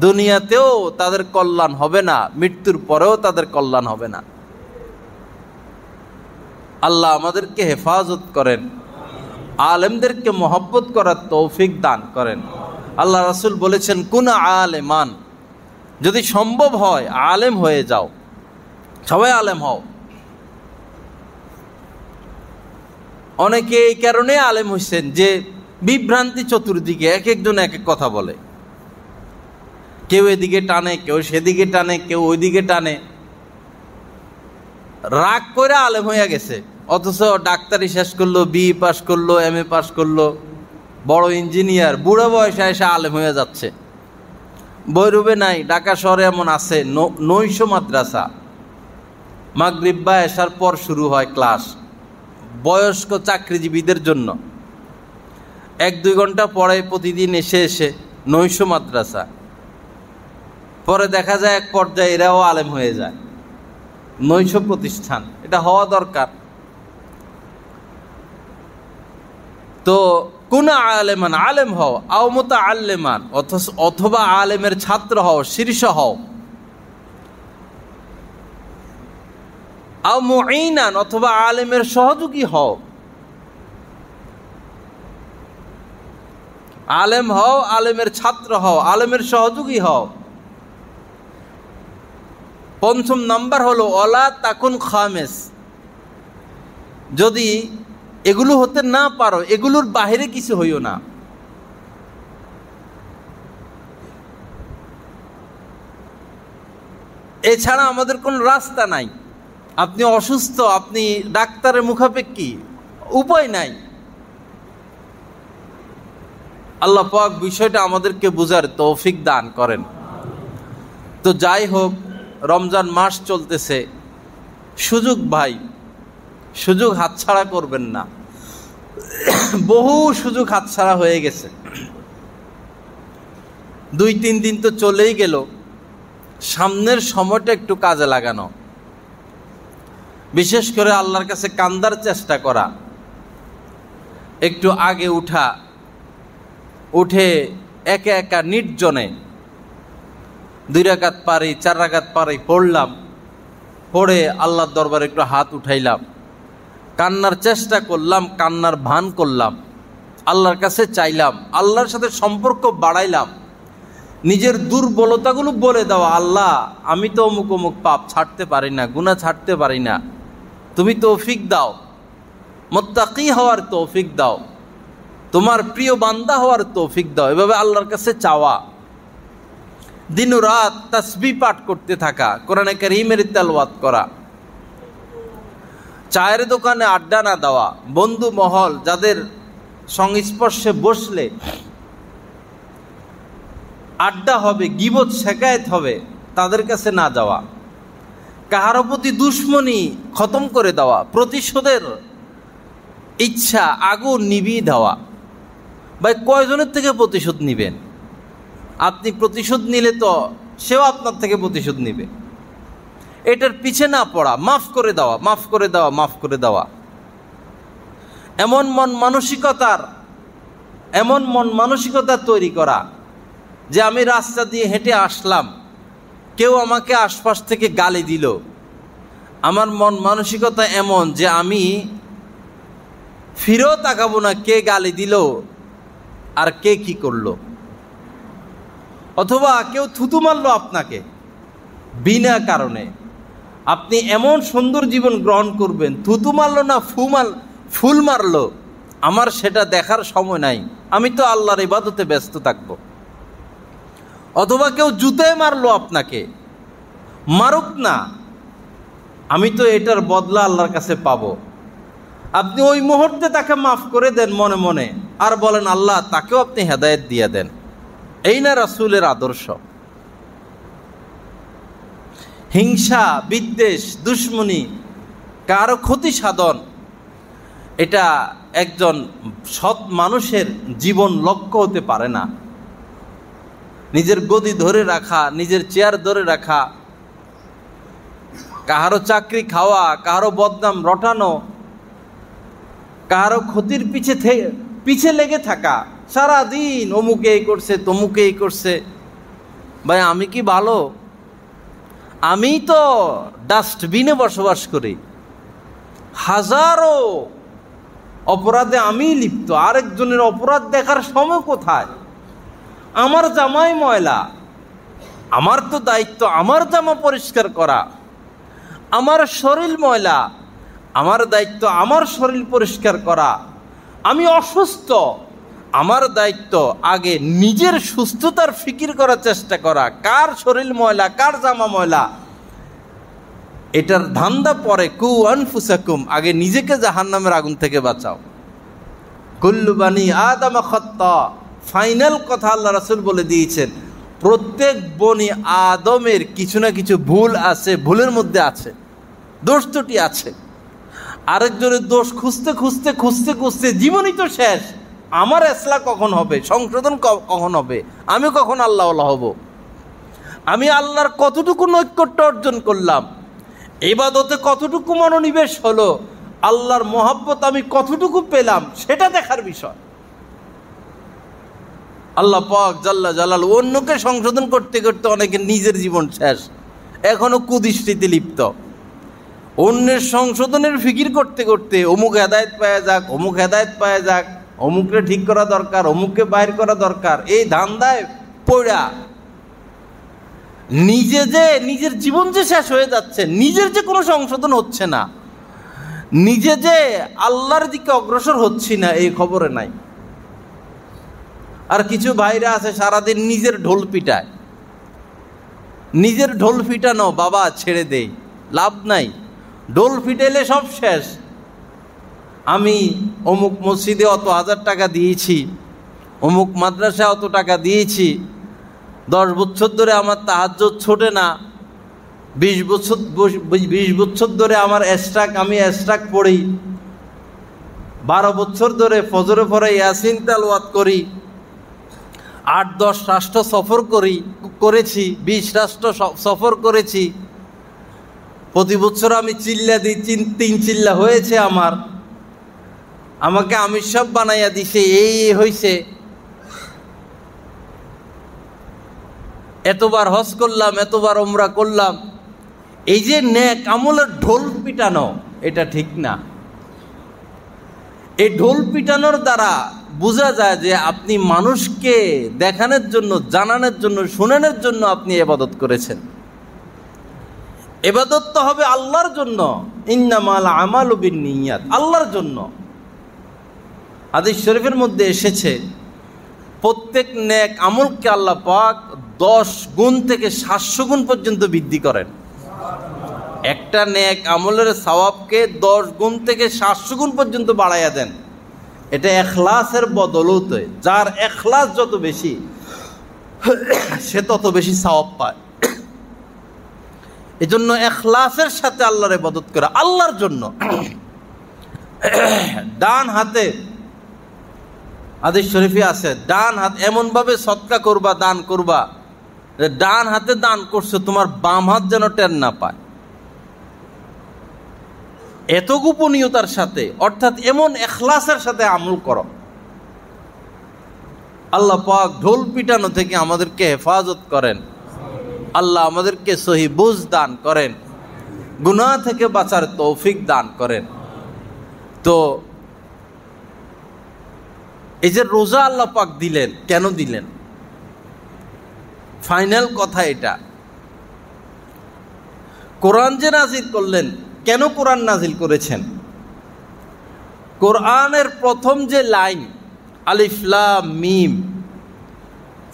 দুনিয়াতেও তাদের কল্যাণ হবে না, মৃত্যুর পরেও তাদের কল্যাণ হবে না। আল্লাহ আমাদেরকে হেফাজত করেন, আলেমদেরকে মহব্বত করার তৌফিক দান করেন। আল্লাহ রাসূল বলেছেন কুনা আলেমান, যদি সম্ভব হয় আলেম হয়ে যাও, সবাই আলেম হও। অনেকে এই কারণে আলেম হইছেন যে বিভ্রান্তি চতুর্দিকে, এক একজন এক এক কথা বলে, কেউ এদিকে টানে, কেউ সেদিকে টানে, কেউ ওইদিকে টানে, রাগ করে আলেম হইয়া গেছে। অথচ ডাক্তারি শেষ করলো, বিই পাস করলো, এমএ পাস করলো, বড় ইঞ্জিনিয়ার, বুড়ো বয়সে এসে আলেম হয়ে যাচ্ছে। বৈরুবে নাই, ঢাকা শহরে এমন আছে নৈশ মাদ্রাসা, মাগরিব বা এশার পর শুরু হয় ক্লাস, বয়স্ক চাকরিজীবীদের জন্য। 1-2 ঘন্টা পরে প্রতিদিন এসে এসে নৈশ মাদ্রাসা। পরে দেখা যায় এক পর্যায়ে এরাও আলেম হয়ে যায়, নৈশ প্রতিষ্ঠান। এটা হওয়া দরকার। তো কুনা আলেমান, আলেম হও, আও মুতাআল্লিমান, অথবা আলেমের ছাত্র হও, শীর্ষ হও, আও মুঈনান, অথবা আলেমের সহযোগী হও। আলেম হও, আলেমের ছাত্র হও, আলেমের সহযোগী হও। 5 নাম্বার হলো ওয়ালা তাকুন খামেস, যদি এগুলো হতে না পারো, এগুলোর বাহিরে কিছু হইও না। এছাড়া আমাদের কোনো রাস্তা নাই। আপনি অসুস্থ, আপনি ডাক্তারের মুখাপেক্ষী, উপায় নাই। আল্লাহ পাক বিষয়টা আমাদেরকে বুঝার তৌফিক দান করেন। তো যাই হোক, রমজান মাস চলতেছে, সুযোগ ভাই, সুযোগ হাতছাড়া করবেন না। বহু সুযোগ হাতছাড়া হয়ে গেছে। 2-3 দিন তো চলেই গেল, সামনের সময়টা একটু কাজে লাগানো, বিশেষ করে আল্লাহর কাছে কান্দার চেষ্টা করা, একটু আগে উঠে একা একা নির্জনে 2 রাকাত পারি, 4 রাকাত পারি পড়লাম, পড়ে আল্লাহর দরবারে একটু হাত উঠাইলাম, কান্নার চেষ্টা করলাম, কান্নার ভান করলাম, আল্লাহর কাছে চাইলাম, আল্লাহর সাথে সম্পর্ক বাড়াইলাম, নিজের দুর্বলতাগুলো বলে দেওয়া, আল্লাহ আমি তো অমুক অমুক পাপ ছাড়তে পারি না, গুনাহ ছাড়তে পারি না, তুমি তৌফিক দাও, মুত্তাকি হওয়ার তৌফিক দাও, তোমার প্রিয় বান্দা হওয়ার তৌফিক দাও। এভাবে আল্লাহর কাছে চাওয়া, দিন রাত তাসবিহ পাঠ করতে থাকা, কোরআনে কারীমের তেলাওয়াত করা, চায়ের দোকানে আড্ডা না দেওয়া, বন্ধু মহল যাদের সংস্পর্শে বসলে আড্ডা হবে, গীবত শেকায়েত হবে, তাদের কাছে না যাওয়া, কাহারো প্রতি দুশ্মনী খতম করে দেওয়া, প্রতিশোধের ইচ্ছা আগুন নিভিয়ে দেওয়া। ভাই কয়জনের থেকে প্রতিশোধ নিবেন? আপনি প্রতিশোধ নিলে তো সেও আপনার থেকে প্রতিশোধ নিবে। এটার পিছে না পড়া, মাফ করে দেওয়া, মাফ করে দেওয়া, মাফ করে দেওয়া। এমন মন মানসিকতা তৈরি করা যে আমি রাস্তা দিয়ে হেঁটে আসলাম, কেউ আমাকে আশপাশ থেকে গালি দিল, আমার মন মানসিকতা এমন যে আমি ফিরেও তাকাবো না কে গালি দিল আর কে কি করলো। অথবা কেউ থুতু মারলো আপনাকে বিনা কারণে, আপনি এমন সুন্দর জীবন গ্রহণ করবেন, থুতু মারলো না ফুল মারলো, আমার সেটা দেখার সময় নাই, আমি তো আল্লাহর ইবাদতে ব্যস্ত থাকবো। অথবা কেউ জুতায় মারলো আপনাকে, মারুক না, আমি তো এটার বদলা আল্লাহর কাছে পাবো। আপনি ওই মুহূর্তে তাকে মাফ করে দেন মনে মনে, আর বলেন আল্লাহ তাকেও আপনি হেদায়েত দিয়ে দেন। এই না রাসূলের আদর্শ। হিংসা, বিদ্বেষ, দুশ্মনী, কারো ক্ষতি সাধন, এটা একজন সৎ মানুষের জীবন লক্ষ্য হতে পারে না। নিজের গদি ধরে রাখা, নিজের চেয়ার ধরে রাখা, কাহারো চাকরি খাওয়া, কাহারো বদনাম রটানো, কাহারো ক্ষতির পিছে লেগে থাকা, সারাদিন অমুকে এই করছে, তমুকে এই করছে। ভাই আমি কি ভালো? আমি তো ডাস্টবিনে বসবাস করি, হাজারো অপরাধে আমি লিপ্ত, আরেকজনের অপরাধ দেখার সময় কোথায়? আমার জামাই ময়লা, আমার তো দায়িত্ব আমার জামা পরিষ্কার করা। আমার শরীর ময়লা, আমার দায়িত্ব আমার শরীর পরিষ্কার করা। আমি অসুস্থ, আমার দায়িত্ব আগে নিজের সুস্থতার ফিকির করার চেষ্টা করা। কার শরীর ময়লা, কার জামা ময়লা, এটার ধান্দা পরে। কু আনফুসাকুম, আগে নিজেকে জাহান্নামের আগুন থেকে বাঁচাও। কুল্লু বানি আদম খাত্তা, ফাইনাল কথা আল্লাহ রাসূল বলে দিয়েছেন, প্রত্যেক বনি আদমের কিছু না কিছু ভুল আছে, ভুলের মধ্যে আছে, দোষ ত্রুটি আছে। আরেকজনের দোষ খুঁজতে খুঁজতে খুঁজতে খুঁজতে জীবনই তো শেষ। আমার ইসলাহ কখন হবে, সংশোধন কখন হবে, আমি কখন আল্লাহওয়ালা হব? আমি আল্লাহর কতটুকু নৈকট্য অর্জন করলাম, ইবাদতে কতটুকু মনোনিবেশ হলো, আল্লাহর মহব্বত আমি কতটুকু পেলাম, সেটা দেখার বিষয়। আল্লাহ পাক জাল্লা জালাল অন্যকে সংশোধন করতে করতে অনেকে নিজের জীবন শেষ, এখনো কুদৃষ্টিতে লিপ্ত। অন্যের সংশোধনের ফিকির করতে করতে অমুক হেদায়েত পাওয়া যাক, অমুক হেদায়েত পাওয়া যাক, অমুককে ঠিক করা দরকার, অমুককে বাইর করা দরকার, এই ধান্দায় পড়া নিজের জীবন যে শেষ হয়ে যাচ্ছে, নিজের যে কোনো সংশোধন হচ্ছে না, নিজে যে আল্লাহর দিকে অগ্রসর হচ্ছি না, এই খবরে নাই। আর কিছু ভাইরা আছে সারাদিন নিজের ঢোল পিটায়। নিজের ঢোল পিটানো বাবা ছেড়ে দেই, লাভ নাই। ঢোল পিটাইলে সব শেষ। আমি অমুক মসজিদে অত হাজার টাকা দিয়েছি, অমুক মাদ্রাসায় অত টাকা দিয়েছি, 10 বছর ধরে আমার তাহাজ্জুদ ছোটে না, 20 বছর ধরে আমার আমি এস্ট্রাক পড়ি, 12 বছর ধরে ফজরে পরে ইয়াসিন তেলাওয়াত করি, 8-10 রাষ্ট্র সফর করেছি, 20 রাষ্ট্র সফর করেছি, প্রতি বছর আমি চিল্লা দিই, 3 চিল্লা হয়েছে আমার, আমাকে আমির সব বানাইয়া দিছে, এই হয়েছে, এতবার হজ করলাম, এতবার উমরা করলাম। এই যে নেক আমলের ঢোল পিটানো, এটা ঠিক না। এই ঢোল পিটানোর দ্বারা বোঝা যায় যে আপনি মানুষকে দেখানোর জন্য, জানানোর জন্য, শোনানোর জন্য আপনি ইবাদত করেছেন। ইবাদত তো হবে আল্লাহর জন্য, ইন্নামাল আমালু বিন্নিয়াত, আল্লাহর জন্য। হাদিস শরীফের মধ্যে এসেছে প্রত্যেক নেক আমলকে আল্লাহ পাক 10 গুণ থেকে 700 গুণ পর্যন্ত বৃদ্ধি করেন। একটা নেক আমলের সওয়াবকে 10 গুণ থেকে 700 গুণ পর্যন্ত বাড়াইয়া দেন। এটা ইখলাসের বদৌলতে, যার ইখলাস যত বেশি সে তত বেশি সওয়াব পায়। এজন্য ইখলাসের সাথে আল্লাহর ইবাদত করা, আল্লাহর জন্য। ডান হাতে হাদিস শরীফে আছে, ডান হাত এমনভাবে সদকা করবা, দান করবা, ডান হাতে দান করছো তোমার বাম হাত যেন টের না পায়। এত গোপনীয়তার সাথে, অর্থাৎ এমন ইখলাসের সাথে আমল করো। আল্লাহ পাক ঢোল পিটানো থেকে আমাদেরকে হেফাজত করেন। আল্লাহ আমাদেরকে সহি বুঝ দান করেন, গুনাহ থেকে বাঁচার তৌফিক দান করেন। তো এই যে রোজা আল্লাহ পাক দিলেন, কেন দিলেন? ফাইনাল কথা এটা। কোরআন যে নাজিল করলেন, কেন কোরআন নাজিল করেছেন? কোরআনের প্রথম যে লাইন আলিফ লাম মিম,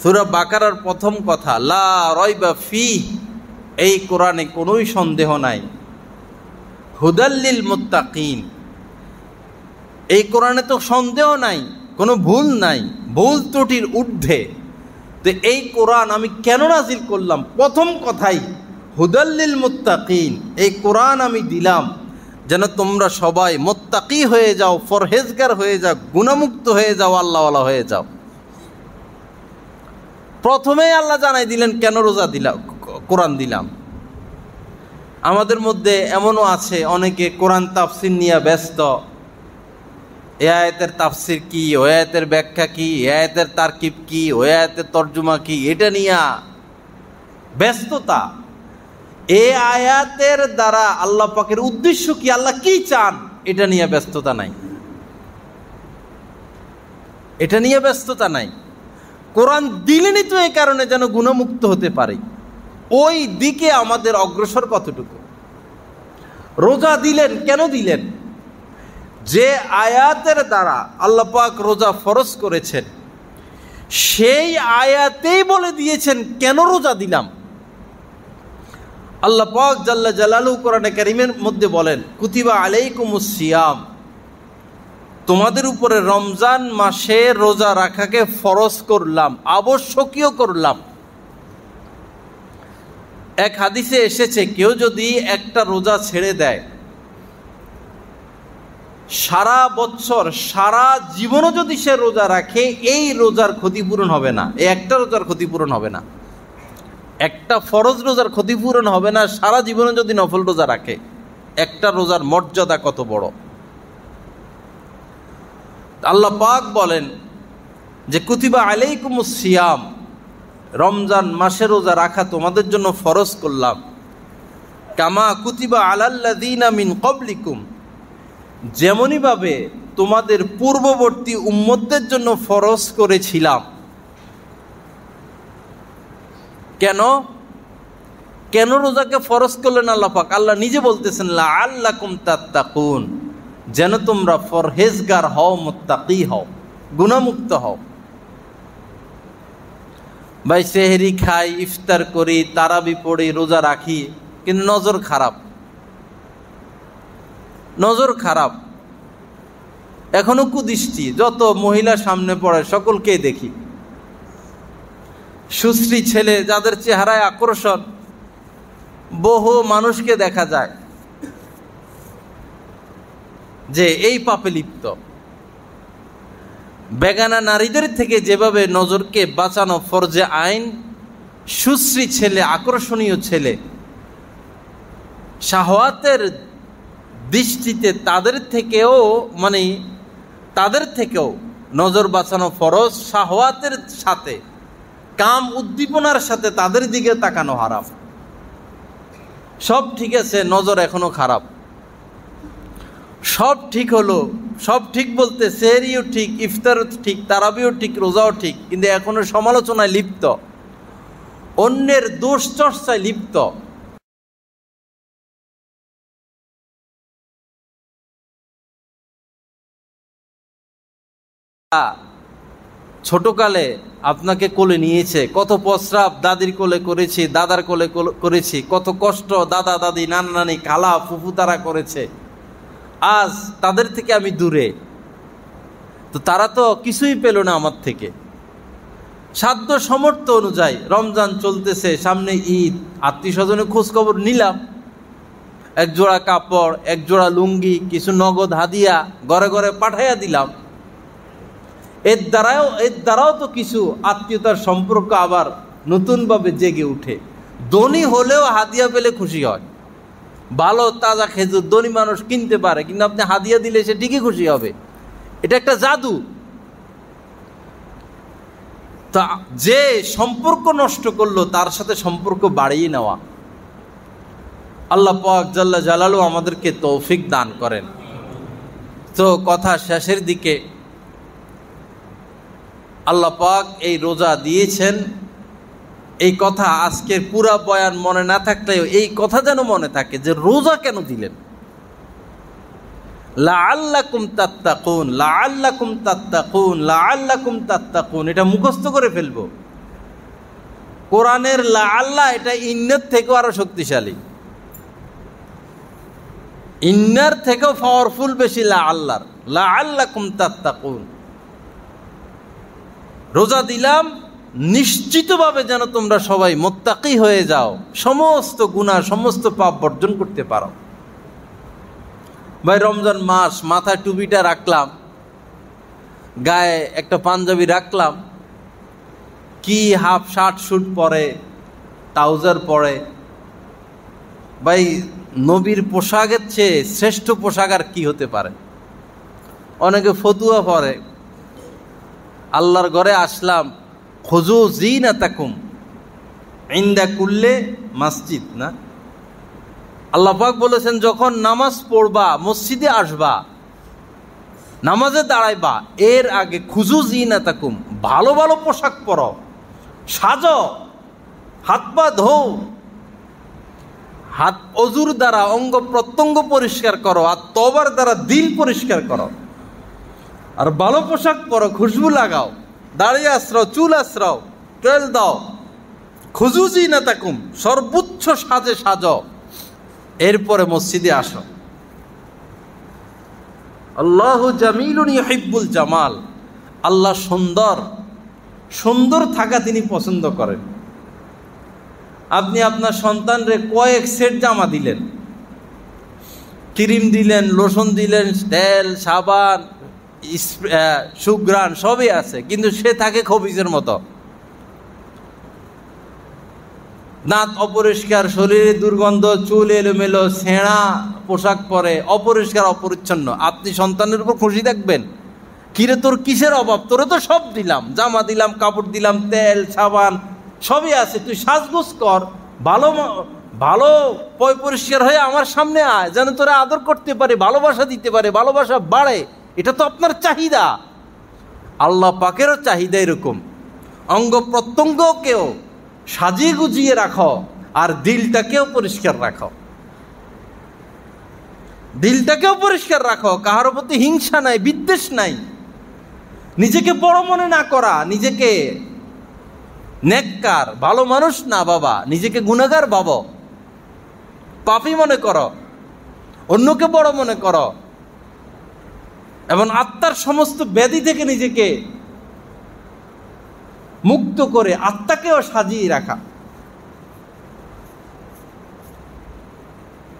সূরা বাকারার প্রথম কথা লা রাইবা ফিহ, এই কোরআনে কোনোই সন্দেহ নাই। হুদাল লিল মুত্তাকিন, এই কোরআনে তো সন্দেহ নাই, কোনো ভুল নাই, ভুল ত্রুটির ঊর্ধ্বে। তো এই কোরআন আমি কেন নাজিল করলাম? প্রথম কথাই হুদাল লিল মুত্তাকিন, এই কোরআন আমি দিলাম যেন তোমরা সবাই মুত্তাকি হয়ে যাও, পরহেজগার হয়ে যাও, গুনাহমুক্ত হয়ে যাও, আল্লাহওয়ালা হয়ে যাও। প্রথমেই আল্লাহ জানাই দিলেন কেন রোজা দিলাম, কোরআন দিলাম। আমাদের মধ্যে এমনও আছে অনেকে কোরআন তাফসির নিয়ে ব্যস্ত। এ আয়াতের তাফসির কি, ওই আয়াতের ব্যাখ্যা কি, এ আয়াতের তারকিব কি, ওই আয়াতের তর্জমা কি, এটা নিয়ে ব্যস্ততা। এই আয়াতের দ্বারা আল্লাহ পাকের উদ্দেশ্য কি, আল্লাহ কি চান, এটা নিয়ে ব্যস্ততা নাই, এটা নিয়ে ব্যস্ততা নাই। কোরআন দিলেনই তো এই কারণে যেন গুণমুক্ত হতে পারে, ওই দিকে আমাদের অগ্রসর কতটুকু। রোজা দিলেন কেন দিলেন? যে আয়াতের দ্বারা আল্লাহ পাক রোজা ফরজ করেছেন, সেই আয়াতেই বলে দিয়েছেন কেন রোজা দিলাম। আল্লাহ পাক জাল্লা জালালুহু কোরআনে কারীমের মধ্যে বলেন কুতিবা আলাইকুমুস সিয়াম, তোমাদের উপরে রমজান মাসে রোজা রাখাকে ফরজ করলাম, আবশ্যকীয় করলাম। এক হাদিসে এসেছে কেউ যদি একটা রোজা ছেড়ে দেয়, সারা বছর সারা জীবনও যদি সে রোজা রাখে, এই রোজার ক্ষতিপূরণ হবে না, এই একটা রোজার ক্ষতিপূরণ হবে না, একটা ফরজ রোজার ক্ষতিপূরণ হবে না। সারা জীবনে যদি নফল রোজা রাখে, একটা রোজার মর্যাদা কত বড়। আল্লাহ পাক বলেন যে কুতিবা আলাইকুমুস সিয়াম, রমজান মাসে রোজা রাখা তোমাদের জন্য ফরজ করলাম। কামা কুতিবা আলাল্লাযীনা মিন ক্বাবলিকুম, যেমনইভাবে তোমাদের পূর্ববর্তী উম্মতদের জন্য ফরজ করেছিলাম। কেন কেন রোজাকে ফরজ করলেন আল্লাহ পাক? আল্লাহ নিজে বলতেছেন লাআল্লাকুম তাত্তাকুন, যেন তোমরা পরহেজগার হও, মুত্তাকি হও, গুনাহমুক্ত হও। ভাই সেহরি খাই, ইফতার করি, তারাবি পড়ি, রোজা রাখি, কিন্তু নজর খারাপ, নজর খারাপ। এখনো কুদৃষ্টি, যত মহিলা সামনে পড়ে সকলকেই দেখি। সুশ্রী ছেলে যাদের চেহারায় আকর্ষণ, বহু মানুষকে দেখা যায় যে এই পাপে লিপ্ত। বেগানা নারীদের থেকে যেভাবে নজরকে বাঁচানো ফরজে আইন, সুশ্রী ছেলে, আকর্ষণীয় ছেলে, শাহওয়াতের দৃষ্টিতে তাদের থেকেও নজর বাঁচানো ফরজ। শাহওয়াতের সাথে, কাম উদ্দীপনার সাথে তাদের দিকে তাকানো হারাম। সব ঠিক আছে, নজর এখনো খারাপ। সব ঠিক হলো, সব ঠিক বলতে সেহরিও ঠিক, ইফতারও ঠিক, তারাবিও ঠিক, রোজাও ঠিক, কিন্তু এখনো সমালোচনায় লিপ্ত, অন্যের দোষ চর্চায় লিপ্ত। ছোটকালে আপনাকে কোলে নিয়েছে, কত প্রস্রাব দাদির কোলে করেছি, দাদার কোলে করেছি, কত কষ্ট দাদা দাদি নানা নানি খালা ফুফু তারা করেছে। আজ তাদের থেকে আমি দূরে, তো তারা তো কিছুই পেল না আমার থেকে। সাধ্য সমর্থ অনুযায়ী রমজান চলতেছে, সামনে ঈদ, আত্মীয় স্বজনের খোঁজখবর নিলাম, এক জোড়া কাপড়, এক জোড়া লুঙ্গি, কিছু নগদ হাদিয়া ঘরে ঘরে পাঠাইয়া দিলাম। এর দ্বারাও তো কিছু আত্মীয়তার সম্পর্ক আবার নতুনভাবে জেগে উঠে। ধনী হলেও হাদিয়া পেলে খুশি হয়। ভালো তাজা খেজুর ধনী মানুষ কিনতে পারে, কিন্তু আপনি হাদিয়া দিলে সে ঠিকই খুশি হবে। এটা একটা জাদু। তা যে সম্পর্ক নষ্ট করলো তার সাথে সম্পর্ক বাড়িয়ে নেওয়া। আল্লাহ পাক জাল্লা জালালু আমাদেরকে তৌফিক দান করেন। তো কথা শেষের দিকে, আল্লাহ পাক এই রোজা দিয়েছেন, এই কথা আজকের পুরা বয়ান মনে না থাকলেও এই কথা যেন মনে থাকে যে রোজা কেন দিলেন। লাআল্লাকুম তাত্তাকুন, লাআল্লাকুম তাত্তাকুন, লাআল্লাকুম তাত্তাকুন, এটা মুখস্থ করে ফেলবো। কোরআনের লাআল্লাহ এটা ইন্নার থেকেও আরো শক্তিশালী, ইন্নার থেকেও পাওয়ারফুল বেশি লাআল্লাহর। লাআল্লাকুম তাত্তাকুন, রোজা দিলাম নিশ্চিতভাবে যেন তোমরা সবাই মুত্তাকি হয়ে যাও, সমস্ত গুনাহ সমস্ত পাপ বর্জন করতে পারো। ভাই রমজান মাস, মাথায় টুপিটা রাখলাম, গায়ে একটা পাঞ্জাবি রাখলাম, কি হাফ শার্ট শুট পরে, ট্রাউজার পরে। ভাই নবীর পোশাকের চেয়ে শ্রেষ্ঠ পোশাক আর কি হতে পারে? অনেকে ফতুয়া পরে। আল্লাহর ঘরে আসলাম, খুজু জিনাতাকুম ইনদা কুল্লে মসজিদ, না? আল্লাহ পাক বলেছেন যখন নামাজ পড়বা, মসজিদে আসবা, নামাজে দাঁড়াইবা, এর আগে খুজু জিনাতাকুম, ভালো ভালো পোশাক পরো, সাজো, হাত পা ধো, হাত অজুর দ্বারা অঙ্গ প্রত্যঙ্গ পরিষ্কার করো, আর তওবার দ্বারা দিল পরিষ্কার করো, আর ভালো পোশাক পরো, খুশবু লাগাও, দাড়ি আশ্রাও, চুল আশ্রাও, তেল দাও, খুজু জিনাতাকুম, সর্বোচ্চ সাজে সাজো, এরপরে মসজিদে আসো। আল্লাহু জামিলুন ইউহিব্বুল জামাল, আল্লাহ সুন্দর, সুন্দর থাকা তিনি পছন্দ করেন। আপনি আপনার সন্তানরে কয়েক সেট জামা দিলেন, ক্রিম দিলেন, লোশন দিলেন, তেল, সাবান, সুঘ্রাণ সবই আছে, কিন্তু সে থাকে খবিজের মতো, দাঁত অপরিষ্কার, শরীরে দুর্গন্ধ, চুল এলোমেলো, ছেঁড়া পোশাক পরে, অপরিষ্কার অপরিচ্ছন্ন। আপনি সন্তানের উপর খুশি থাকবেন? কিরে তোর কিসের অভাব? তোরে তো সব দিলাম, জামা দিলাম, কাপড় দিলাম, তেল সাবান সবই আছে, তুই সাজগোজ কর, ভালো ভালো পরিষ্কার হয়ে আমার সামনে আয়, যেন তোরা আদর করতে পারে, ভালোবাসা দিতে পারে, ভালোবাসা বাড়ে। এটা তো আপনার চাহিদা, আল্লাহ পাকেরও চাহিদা এরকম। অঙ্গ প্রত্যঙ্গকেও সাজিয়ে গুজিয়ে রাখো, আর দিলটাকেও পরিষ্কার রাখো, দিলটাকেও পরিষ্কার রাখো। কাহার প্রতি হিংসা নাই, বিদ্বেষ নাই, নিজেকে বড় মনে না করা, নিজেকে নেককার ভালো মানুষ না বাবা, নিজেকে গুনাহগার ভাবো, পাপী মনে করো, অন্যকে বড় মনে করো, এবং আত্মার সমস্ত ব্যাধি থেকে নিজেকে মুক্ত করে আত্মাকেও সাজিয়ে রাখা।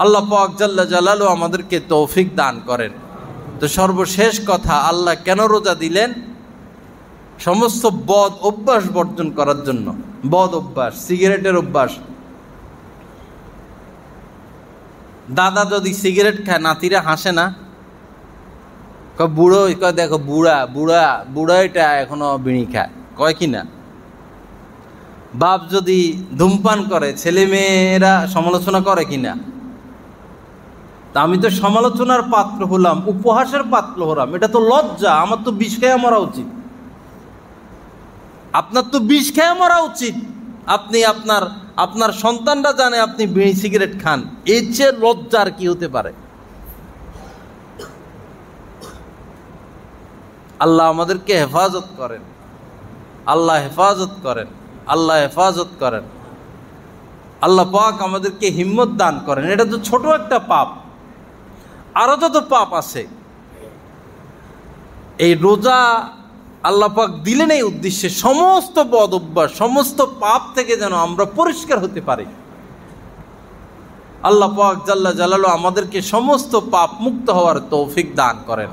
আল্লাহ পাক জাল্লা জালালু আমাদেরকে তৌফিক দান করেন। তো সর্বশেষ কথা, আল্লাহ কেন রোজা দিলেন? সমস্ত বদ অভ্যাস বর্জন করার জন্য। বদ অভ্যাস, সিগারেটের অভ্যাস। দাদা যদি সিগারেট খায়, নাতিরা হাসে না? বুড়ো কয় দেখো, বুড়া বুড়া বুড়া এটা এখনো বিড়ি খায়, কয় কি না? বাপ যদি ধূমপান করে, ছেলে মেয়েরা সমালোচনা করে কিনা? তা আমি তো সমালোচনার পাত্র হলাম, উপহাসের পাত্র হলাম, এটা তো লজ্জা। আমার তো বিষ খেয়ে মরা উচিত, আপনার তো বিষ খেয়ে মরা উচিত। আপনি আপনার সন্তানরা জানে আপনি বিড়ি সিগারেট খান, এর চেয়ে লজ্জা আর কি হতে পারে? আল্লাহ আমাদেরকে হেফাজত করেন, আল্লাহ হেফাজত করেন, আল্লাহ হেফাজত করেন। আল্লাহ পাক আমাদেরকে হিম্মত দান করেন। এটা তো ছোট একটা পাপ, আরো যত পাপ আছে। এই রোজা আল্লাহ পাক দিলেন এই উদ্দেশ্যে, সমস্ত বদ অভ্যাস, সমস্ত পাপ থেকে যেন আমরা পরিষ্কার হতে পারি। আল্লাহ পাক জাল্লা জালালু আমাদেরকে সমস্ত পাপ মুক্ত হওয়ার তৌফিক দান করেন।